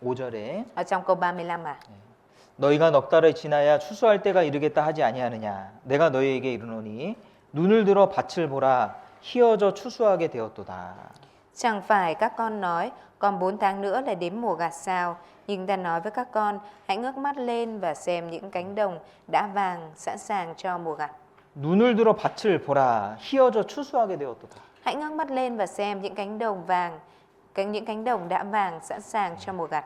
35절에 Ở trong câu 35 à. 너희가 넉 달을 지나야 추수할 때가 이르겠다 하지 아니하느냐 내가 너희에게 이르노니 눈을 들어 밭을 보라 희어져 추수하게 되었도다. Chẳng phải các con nói còn 4 tháng nữa là đến mùa gặt sao, nhưng ta nói với các con hãy ngước mắt lên và xem những cánh đồng đã vàng sẵn sàng cho mùa gặt. 눈을 들어 밭을 보라 희어져 추수하게 되었도다. Hãy ngước mắt lên và xem những cánh đồng vàng, những cánh đồng đã vàng sẵn sàng cho mùa gặt.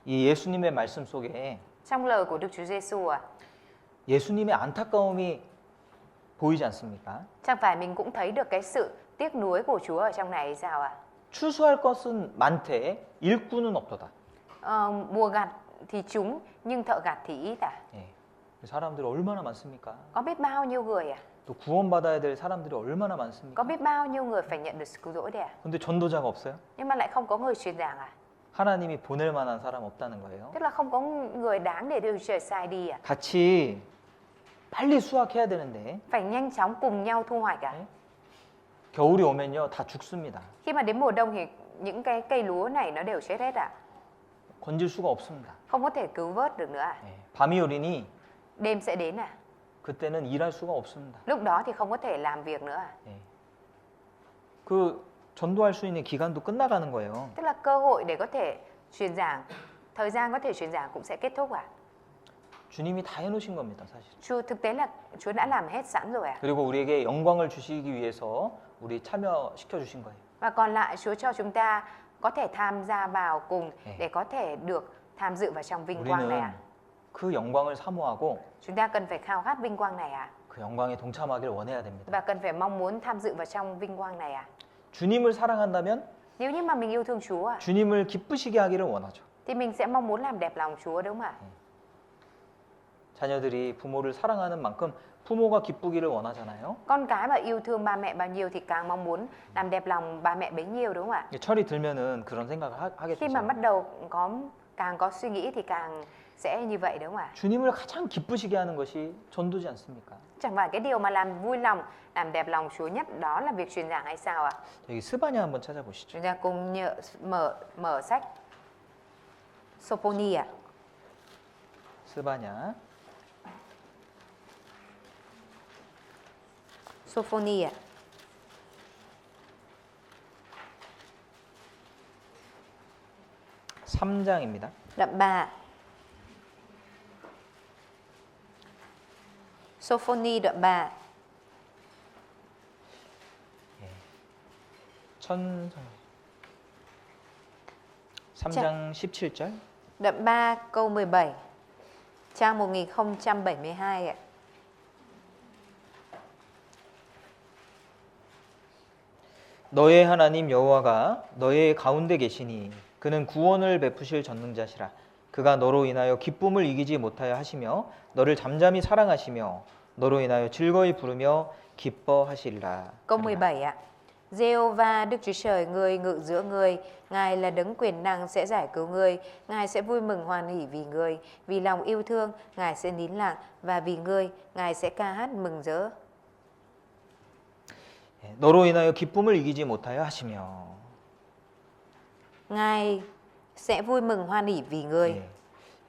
이 예수님의 말씀 속에 Trong lời của Đức Chúa Giêsu à, 예수님의 안타까움이 보이지 않습니까? chẳng phải mình cũng thấy được cái sự tiếc nuối của Chúa ở trong này hay sao à? 추수할 것은 많되 일꾼은 없도다. Mùa gặt thì trúng nhưng thợ gặt thì ít à? 예. 사람들이 얼마나 많습니까? Có biết bao nhiêu người à? 또 구원받아야 될 사람들이 얼마나 많습니까? Có biết bao nhiêu người phải nhận được sự cứu rỗi đấy à? 근데 전도자가 없어요? Nhưng mà lại không có người truyền giảng à? 하나님이 보낼 만한 사람 없다는 거예요. Tức là không có người đáng để Đức Trời sai đi à? 같이 빨리 수확해야 되는데 Phải nhanh chóng cùng nhau thu hoạch à? 겨울이 오면요 다 죽습니다. Khi mà đến mùa đông thì những cái cây lúa này nó đều chết hết à? 건질 수가 없습니다. Không có thể cứu vớt được nữa à? 밤이 오리니 Đêm sẽ đến à? 그때는 일할 수가 없습니다. Lúc đó thì không có thể làm việc nữa à? 그 전도할 수 있는 기간도 끝나가는 거예요. Tức là cơ hội để có thể truyền giảng, thời gian có thể truyền giảng cũng sẽ kết thúc à? 주님이 다 해놓으신 겁니다, 사실. Thực tế là Chúa đã làm hết sẵn rồi à? 그리고 우리에게 영광을 주시기 위해서 우리 참여시켜 주신 거예요. Và còn lại Chúa cho chúng ta có thể tham gia vào cùng để có thể được tham dự vào trong vinh quang này 우리는 à? 그 영광을 사모하고 Chúng ta cần phải khao khát vinh quang này à? 그 영광에 동참하기를 원해야 됩니다. Và cần phải mong muốn tham dự vào trong vinh quang này à? 주님을 사랑한다면 Nếu như mà mình yêu thương Chúa à, 주님을 기쁘시게 하기를 원하죠. thì mình sẽ mong muốn làm đẹp lòng Chúa đúng không ạ? 자녀들이 부모를 사랑하는 만큼 부모가 기쁘기를 원하잖아요. Con cái mà yêu thương ba mẹ bao nhiêu thì càng mong muốn làm đẹp lòng ba mẹ bấy nhiêu đúng không ạ? 철이 들면은 그런 생각을 하게 Khi mà 되죠. bắt đầu càng có suy nghĩ thì càng sẽ như vậy đúng không ạ? 주님을 가장 기쁘시게 하는 것이 전도지 않습니까? Chẳng phải cái điều mà làm vui lòng, làm đẹp lòng Chúa nhất đó là việc truyền giảng hay sao ạ? 여기 스바냐 한번 찾아보시죠. Chúng ta cùng mở sách Sophonia. 스바냐 Sophonia. 3장입니다. Đoạn 3. Sophoni đoạn 3. 천성 3장 17절. Đoạn 3 câu 17. Trang 1072 ạ. 너의 하나님 여호와가 너의 가운데 계시니 그는 구원을 베푸실 전능자시라. 그가 너로 인하여 기쁨을 이기지 못하여 하시며 너를 잠잠히 사랑하시며 너로 인하여 즐거이 부르며 기뻐하시리라. Câu 17 ạ. Giê-hô-va Đức Chúa Trời ngươi ngự giữa ngươi, Ngài là đấng quyền năng sẽ giải cứu ngươi, Ngài sẽ vui mừng hoan hỉ vì ngươi, vì lòng yêu thương Ngài sẽ nín lặng và vì ngươi Ngài sẽ ca hát mừng rỡ. 너로 인하여 기쁨을 이기지 못하여 하시며. Ngài sẽ vui mừng hoan hỉ vì ngươi.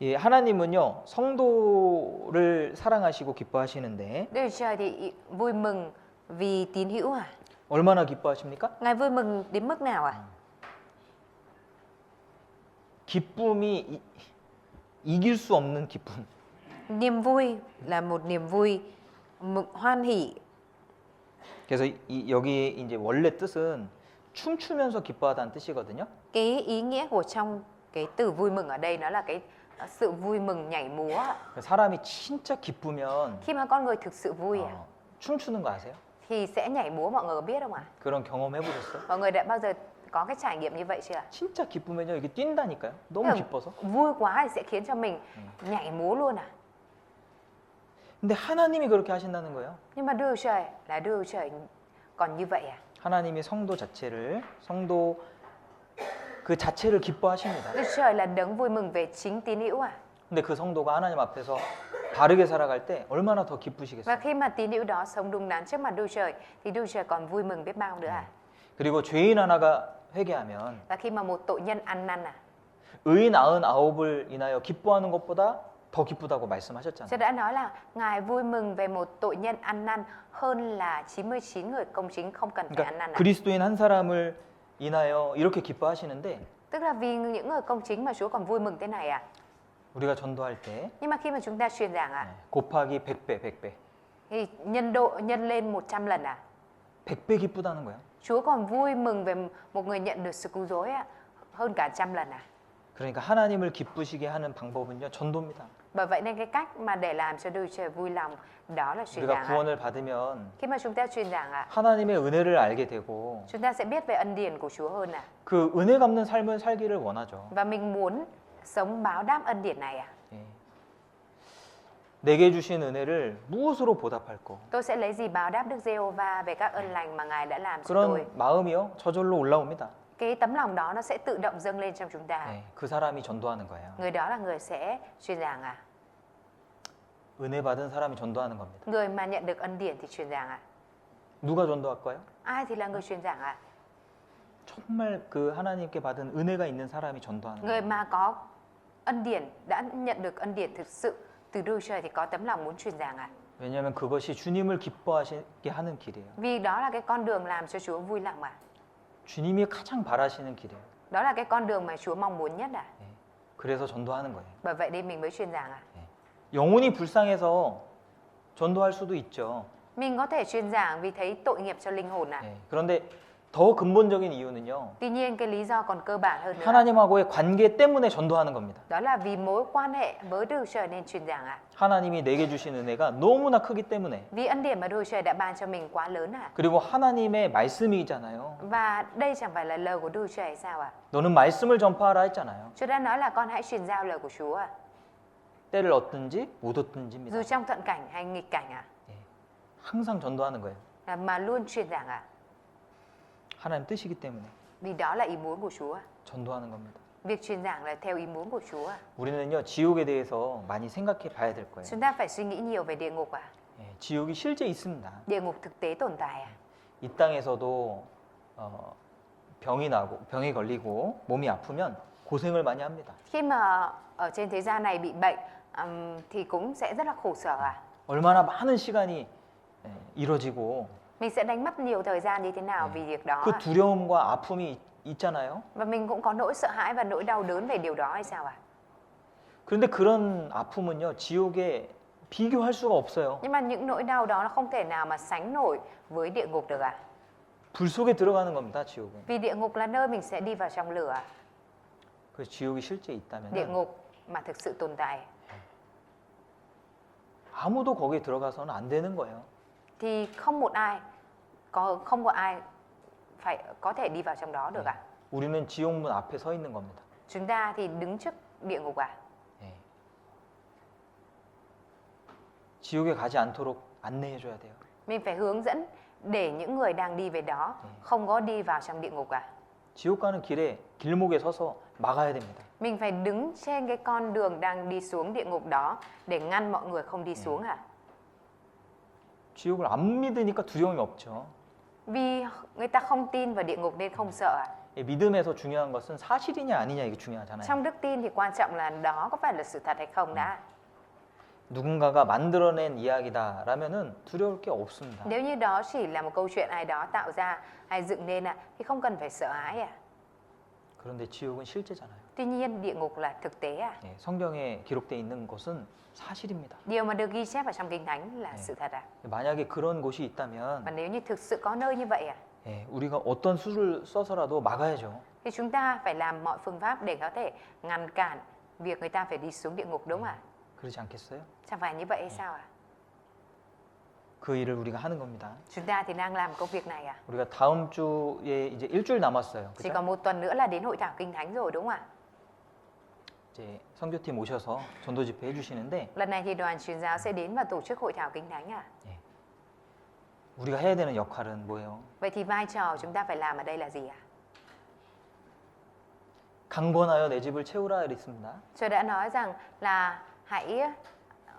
예, 하나님은요 성도를 사랑하시고 기뻐하시는데 Đức Chúa Trời thì vui mừng vì tín hữu à? 얼마나 기뻐하십니까? Ngài vui mừng đến mức nào à? 기쁨이 이길 수 없는 기쁨. Niềm vui là một niềm vui hoan hỉ. 그래서 여기 이제 원래 뜻은 춤추면서 기뻐하다는 뜻이거든요. Cái ý nghĩa của trong cái từ vui mừng ở đây nó là cái sự vui mừng nhảy múa. 사람이 진짜 기쁘면 Khi mà con người thực sự vui 춤추는 거 아세요? thì sẽ nhảy múa, mọi người có biết không ạ? 그런 경험 해보셨어요? Mọi người đã bao giờ có cái trải nghiệm như vậy chưa? 진짜 기쁘면요 이게 뛴다니까요. 너무 Tức là 기뻐서. vui quá thì sẽ khiến cho mình nhảy múa luôn à? 근데 하나님이 그렇게 하신다는 거예요. Nhưng mà Đức Chúa Trời là Đức Chúa Trời còn như vậy à? 하나님이 성도 그 자체를 기뻐하십니다. Đức Chúa Trời là đấng vui mừng về chính tín hữu à? 근데 그 성도가 하나님 앞에서 바르게 살아갈 때 얼마나 더 Và 기쁘시겠어요? khi mà tín hữu đó sống đúng đắn trước mặt Đức Chúa Trời thì Đức Chúa Trời còn vui mừng biết bao nữa à? 그리고 죄인 하나가 회개하면 Và khi mà một tội nhân ăn năn à? 의인 99을 인하여 기뻐하는 것보다 더 기쁘다고 말씀하셨잖아요. Tôi đã nói là Ngài vui mừng về một tội nhân ăn năn hơn là 99 người công chính không cần phải ăn 그러니까 năn à? 그리스도인 한 사람을 인하여 이렇게 기뻐하시는데 Tức là vì những người công chính mà Chúa còn vui mừng thế này à? 우리가 전도할 때 Nhưng mà khi mà chúng ta truyền giảng à? 곱하기 100배 Thì nhân lên 100 lần à? 100배 기쁘다는 거예요. Chúa còn vui mừng về một người nhận được sự cứu rỗi à? Hơn cả 100 lần à? 그러니까 하나님을 기쁘시게 하는 방법은요 전도입니다. Bởi vậy nên cái cách mà để làm cho Đức Chúa Trời vui lòng đó là truyền 우리가 giảng à? 구원을 받으면 Khi mà chúng ta truyền giảng à? 하나님의 은혜를 알게 되고 Chúng ta sẽ biết về ân điển của Chúa hơn à? 그 은혜 갚는 삶을 살기를 원하죠. Và mình muốn sống báo đáp ân điển này à? 예. 내게 주신 은혜를 무엇으로 보답할 거? Tôi sẽ lấy gì báo đáp Đức Giê-hô-va về các ân lành mà Ngài đã làm cho tôi? 그런 마음이요 저절로 올라옵니다. Cái tấm lòng đó nó sẽ tự động dâng lên trong chúng ta. 예, 그 사람이 전도하는 거예요. Người đó là người sẽ truyền giảng à? 은혜 받은 사람이 전도하는 겁니다. Người mà nhận được ân điển thì truyền giảng à? 누가 전도할 거예요? Ai thì là người truyền giảng à? 정말 그 하나님께 받은 은혜가 있는 사람이 전도하는 Người 거예요. mà có ân điển, đã nhận được ân điển thực sự từ Đức Chúa Trời thì có tấm lòng muốn truyền giảng à? 왜냐하면 그것이 주님을 기뻐하시게 하는 길이에요. Vì đó là cái con đường làm cho Chúa vui lòng à? 주님이 가장 바라시는 길이에요. Đó là cái con đường mà Chúa mong muốn nhất à? 예, 그래서 전도하는 거예요. Bởi vậy nên mình mới truyền giảng à? 영혼이 불쌍해서 전도할 수도 있죠. Mình có thể truyền giảng vì thấy tội nghiệp cho linh hồn à? 예, 그런데 더 근본적인 이유는요. Tuy nhiên cái lý do còn cơ bản hơn nữa. 하나님하고의 관계 때문에 전도하는 겁니다. Đó là vì mối quan hệ với Đức Chúa Trời nên truyền giảng à? 하나님이 내게 주신 은혜가 너무나 크기 때문에 Vì ân điển mà Đức Chúa Trời đã ban cho mình quá lớn à? 그리고 하나님의 말씀이잖아요. Và đây chẳng phải là lời của Đức Chúa Trời hay sao à? 너는 말씀을 전파하라 했잖아요. Chúa đã nói là con hãy truyền giao lời của Chúa à? 때를 얻든지 못 얻든지입니다. Dù trong thuận cảnh hay nghịch cảnh à? 예, 항상 전도하는 거예요. Mà luôn truyền giảng à? 하나님 뜻이기 때문에 Vì đó là ý muốn của Chúa. 전도하는 겁니다. Việc truyền giảng là theo ý muốn của Chúa. 우리는요 지옥에 대해서 많이 생각해 봐야 될 거예요. Chúng ta phải suy nghĩ nhiều về địa ngục à? 예, 지옥이 실제 있습니다. Địa ngục thực tế tồn tại à? 이 땅에서도 병이 걸리고 몸이 아프면 고생을 많이 합니다. Khi mà ở trên thế gian này bị bệnh thì cũng sẽ rất là khổ sở à? 얼마나 많은 시간이 이뤄지고 Mình sẽ đánh mất nhiều thời gian như thế nào vì việc đó 그 à? 두려움과 아픔이 있잖아요. Và mình cũng có nỗi sợ hãi và nỗi đau đớn về điều đó hay sao ạ? 그런데 그런 아픔은요, 지옥에 비교할 수가 없어요. Nhưng mà những nỗi đau đó nó không thể nào mà sánh nổi với địa ngục được ạ. 불 속에 들어가는 겁니다, 지옥은. Vì địa ngục là nơi mình sẽ đi vào trong lửa. 그래서 지옥이 실제 Địa 있다면 ngục mà thực sự tồn tại 아무도 거기에 들어가서는 안 되는 거예요. thì không có ai phải có thể đi vào trong đó được ạ. 우리는 지옥문 앞에 서 있는 겁니다. Chúng ta thì đứng trước địa ngục ạ. 예. 지옥에 가지 않도록 안내해 줘야 돼요. Mình phải hướng dẫn để những người đang đi về đó không có đi vào trong địa ngục ạ. 지옥 가는 길에 길목에 서서 막아야 됩니다. Mình phải đứng trên cái con đường đang đi xuống địa ngục đó để ngăn mọi người không đi xuống ạ. 지옥을 안 믿으니까 두려움이 없죠. Vì người ta không tin vào địa ngục nên không sợ ạ. 예, 믿음에서 중요한 것은 사실이냐 아니냐 이게 중요하잖아요. Trong đức tin thì quan trọng là đó có phải là sự thật hay không đã. 누군가가 만들어낸 이야기다라면은 두려울 게 없습니다. Nếu như đó chỉ là một câu chuyện ai đó tạo ra hay dựng nên ạ thì không cần phải sợ hãi ạ. 그런데 지옥은 실제잖아요. Tuy nhiên địa ngục là thực tế ạ. 예, 성경에 기록되어 있는 것은 사실입니다. Điều mà được ghi chép ở trong Kinh Thánh là sự thật ạ. 만약에 그런 곳이 있다면 Và nếu như thực sự có nơi như vậy ạ 예, 우리가 어떤 수를 써서라도 막아야죠. thì chúng ta phải làm mọi phương pháp để có thể ngăn cản việc người ta phải đi xuống địa ngục, đúng không ạ? 그렇지 않겠어요? Chẳng phải như vậy hay sao ạ? 그 일을 우리가 하는 겁니다. Chúng ta thì đang làm công việc này ạ. 우리가 다음 주에 이제 일주일 남았어요. Chỉ 그죠? còn một tuần nữa là đến hội thảo Kinh Thánh rồi, đúng không ạ? 이제 선교팀 오셔서 전도 집회 해주시는데 Lần này thì đoàn truyền giáo sẽ đến và tổ chức hội thảo Kinh Thánh ạ. 예, 우리가 해야 되는 역할은 뭐예요? Vậy thì vai trò chúng ta phải làm ở đây là gì ạ? 강권하여 내 집을 채우라 이랬습니다. Trời đã nói rằng là hãy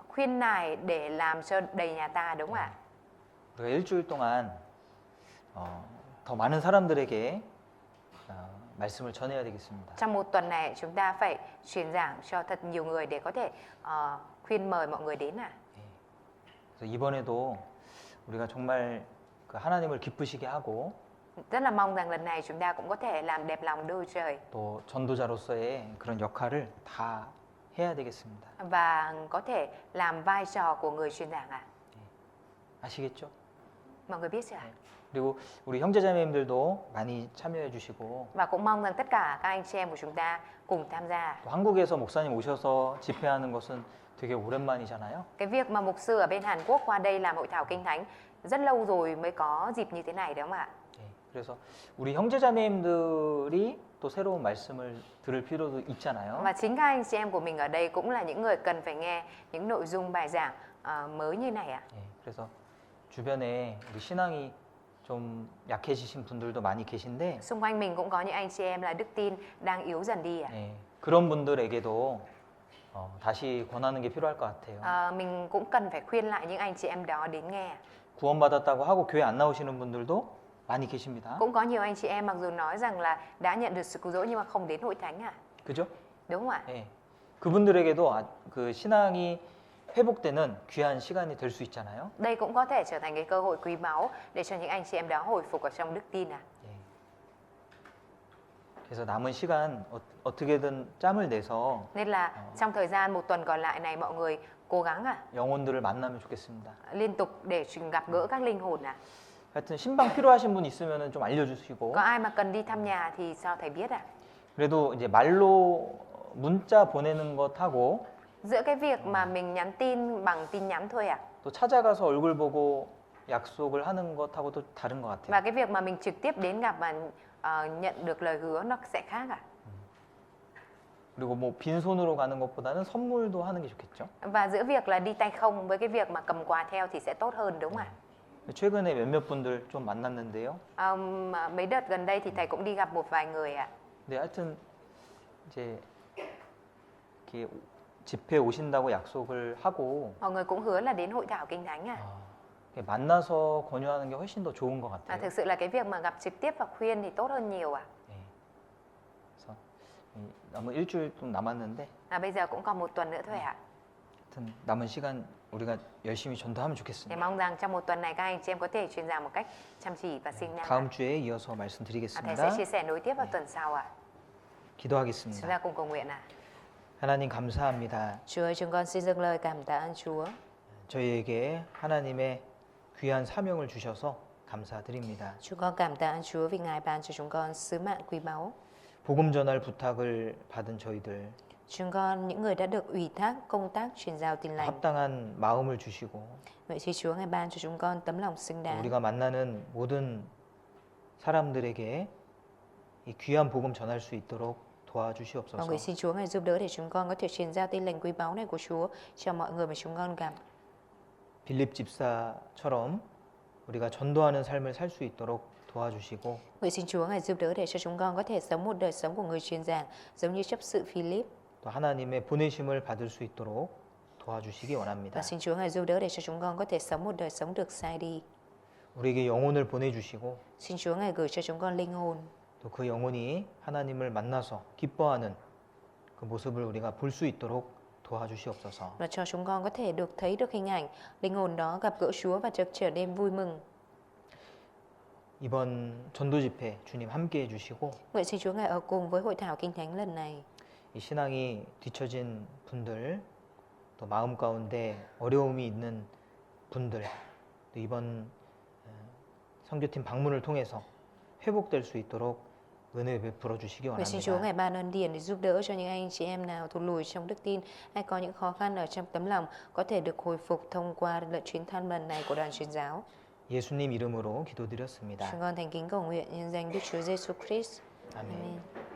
khuyên nài để làm cho đầy nhà ta, đúng không ạ? 우리가 일주일 동안 더 많은 사람들에게 말씀을 전해야 되겠습니다. Trong một tuần này chúng ta phải truyền giảng cho thật nhiều người để có thể khuyên mời mọi người đến ạ. 그래서 이번에도 우리가 정말 그 하나님을 기쁘시게 하고 Rất là mong rằng lần này chúng ta cũng có thể làm đẹp lòng đôi trời 또 전도자로서의 그런 역할을 다 해야 되겠습니다. và có thể làm vai trò của người truyền giảng ạ. 아시겠죠? Mọi người biết chưa ạ? 그리고 우리 형제자매님들도 많이 참여해 주시고 Và cũng mong rằng tất cả các anh chị em của chúng ta cùng tham gia. 또 한국에서 목사님 오셔서 집회하는 것은 되게 오랜만이잖아요. Cái việc mà mục sư ở bên Hàn Quốc qua đây làm hội thảo Kinh Thánh rất lâu rồi mới có dịp như thế này, đúng không ạ? 예, 그래서 우리 형제자매님들이 또 새로운 말씀을 들을 필요도 있잖아요. Và chính các anh chị em của mình ở đây cũng là những người cần phải nghe những nội dung bài giảng mới như này ạ. 예, 그래서 주변에 우리 신앙이 좀 약해지신 분들도 많이 계신데 Xung quanh mình cũng có những anh chị em là đức tin đang yếu dần đi ạ. 예, 그런 분들에게도 다시 권하는 게 필요할 것 같아요. Mình cũng cần phải khuyên lại những anh chị em đó đến nghe. 구원받았다고 하고 교회 안 나오시는 분들도 많이 계십니다. Cũng có nhiều anh chị em mặc dù nói rằng là đã nhận được sự cứu rỗi nhưng mà không đến hội thánh ạ. 그죠? Đúng không ạ? 예. 그분들에게도 그 신앙이 회복되는 귀한 시간이 될 수 있잖아요. Đây cũng có thể trở thành cái cơ hội quý báu để cho những anh chị em đó hồi phục ở trong đức tin ạ. 예. 그래서 남은 시간 어떻게든 짬을 내서 Nên là trong thời gian một tuần còn lại này mọi người cố gắng 영혼들을 만나면 좋겠습니다. liên tục để gặp gỡ các linh hồn ạ. 하여튼 신방 필요하신 분 있으면 좀 알려주시고 Có ai mà cần đi thăm nhà thì sao thầy biết ạ? 그래도 이제 말로 문자 보내는 것하고 Giữa cái việc mà mình nhắn tin bằng tin nhắn thôi ạ 또 찾아가서 얼굴 보고 약속을 하는 것하고 또 다른 것 같아요. và cái việc mà mình trực tiếp đến gặp và nhận được lời hứa nó sẽ khác ạ. 그리고 뭐 빈손으로 가는 것보다는 선물도 하는 게 좋겠죠. Và giữa việc là đi tay không với cái việc mà cầm quà theo thì sẽ tốt hơn, đúng không ạ? 최근에 몇몇 분들 좀 만났는데요. Mấy đợt gần đây thì thầy cũng đi gặp một vài người ạ. 근데 하여튼 이제 이렇게 집회 오신다고 약속을 하고 Mọi người cũng hứa là đến hội thảo Kinh Thánh ạ. 이렇게 만나서 권유하는 게 훨씬 더 좋은 것 같아요. Thực sự là cái việc mà gặp trực tiếp và khuyên thì tốt hơn nhiều ạ. 네. 그래서 남은 일주일 좀 남았는데 Bây giờ cũng còn một tuần nữa thôi ạ. 하여튼 남은 시간 우리가 열심히 전도하면 Thì 좋겠습니다. mong rằng trong một tuần này các anh chị em có thể truyền giáo một cách chăm chỉ và siêng năng. 다음 주에 이어서 Thầy 말씀드리겠습니다. sẽ chia sẻ nối tiếp vào tuần sau ạ. Chúng 기도하겠습니다. ta cùng cầu nguyện ạ. 하나님 감사합니다. Chúa ơi, chúng con xin dâng lời cảm tạ ơn Chúa. 저희에게 하나님의 귀한 사명을 주셔서 감사드립니다. Chúng con cảm tạ ơn Chúa vì Ngài ban cho chúng con sứ mạng quý báu. 복음 전할 부탁을 받은 저희들 Chúng con, những người đã được ủy thác công tác truyền giao tin lành. 합당한 마음을 주시고 Vậy thì Chúa Ngài ban cho chúng con tấm lòng xứng đáng. 우리가 만나는 모든 사람들에게 이 귀한 복음 전할 수 있도록 Và 도와주시옵소서. nguyện xin Chúa Ngài giúp đỡ để chúng con có thể truyền giao tin lành quý báu này của Chúa cho mọi người mà chúng con gặp. 빌립 집사처럼 우리가 전도하는 삶을 살 수 있도록 도와주시고 Nguyện xin Chúa Ngài giúp đỡ để cho chúng con có thể sống một đời sống của người truyền giảng giống như chấp sự Philip. 또 하나님의 보내심을 받을 수 있도록 도와주시기 원합니다. Và xin Chúa Ngài giúp đỡ để cho chúng con có thể sống một đời sống được sai đi. 우리에게 영혼을 보내주시고 Xin Chúa Ngài gửi cho chúng con linh hồn. 또 그 영혼이 하나님을 만나서 기뻐하는 그 모습을 우리가 볼 수 있도록 도와주시옵소서. Và cho chúng con có thể được thấy được hình ảnh linh hồn đó gặp gỡ Chúa và trở nên vui mừng. 이번 전도 집회 주님 함께 해주시고 Nguyện xin Chúa Ngài ở cùng với hội thảo kinh thánh lần này. 이 신앙이 뒤처진 분들 또 마음 가운데 어려움이 있는 분들 또 이번 선교팀 방문을 통해서 회복될 수 있도록 은혜 베풀어 주시기 Nguyện xin Chúa 원합니다. Ngài ban ơn điển để giúp đỡ cho những anh chị em nào thụt lùi trong đức tin hay có những khó khăn ở trong tấm lòng có thể được hồi phục thông qua lần chuyến thăm lần này của đoàn truyền giáo. 예수님 이름으로 기도드렸습니다. Chúng con thành kính cầu nguyện nhân danh Đức Chúa Giêsu Christ. 아멘. Amen.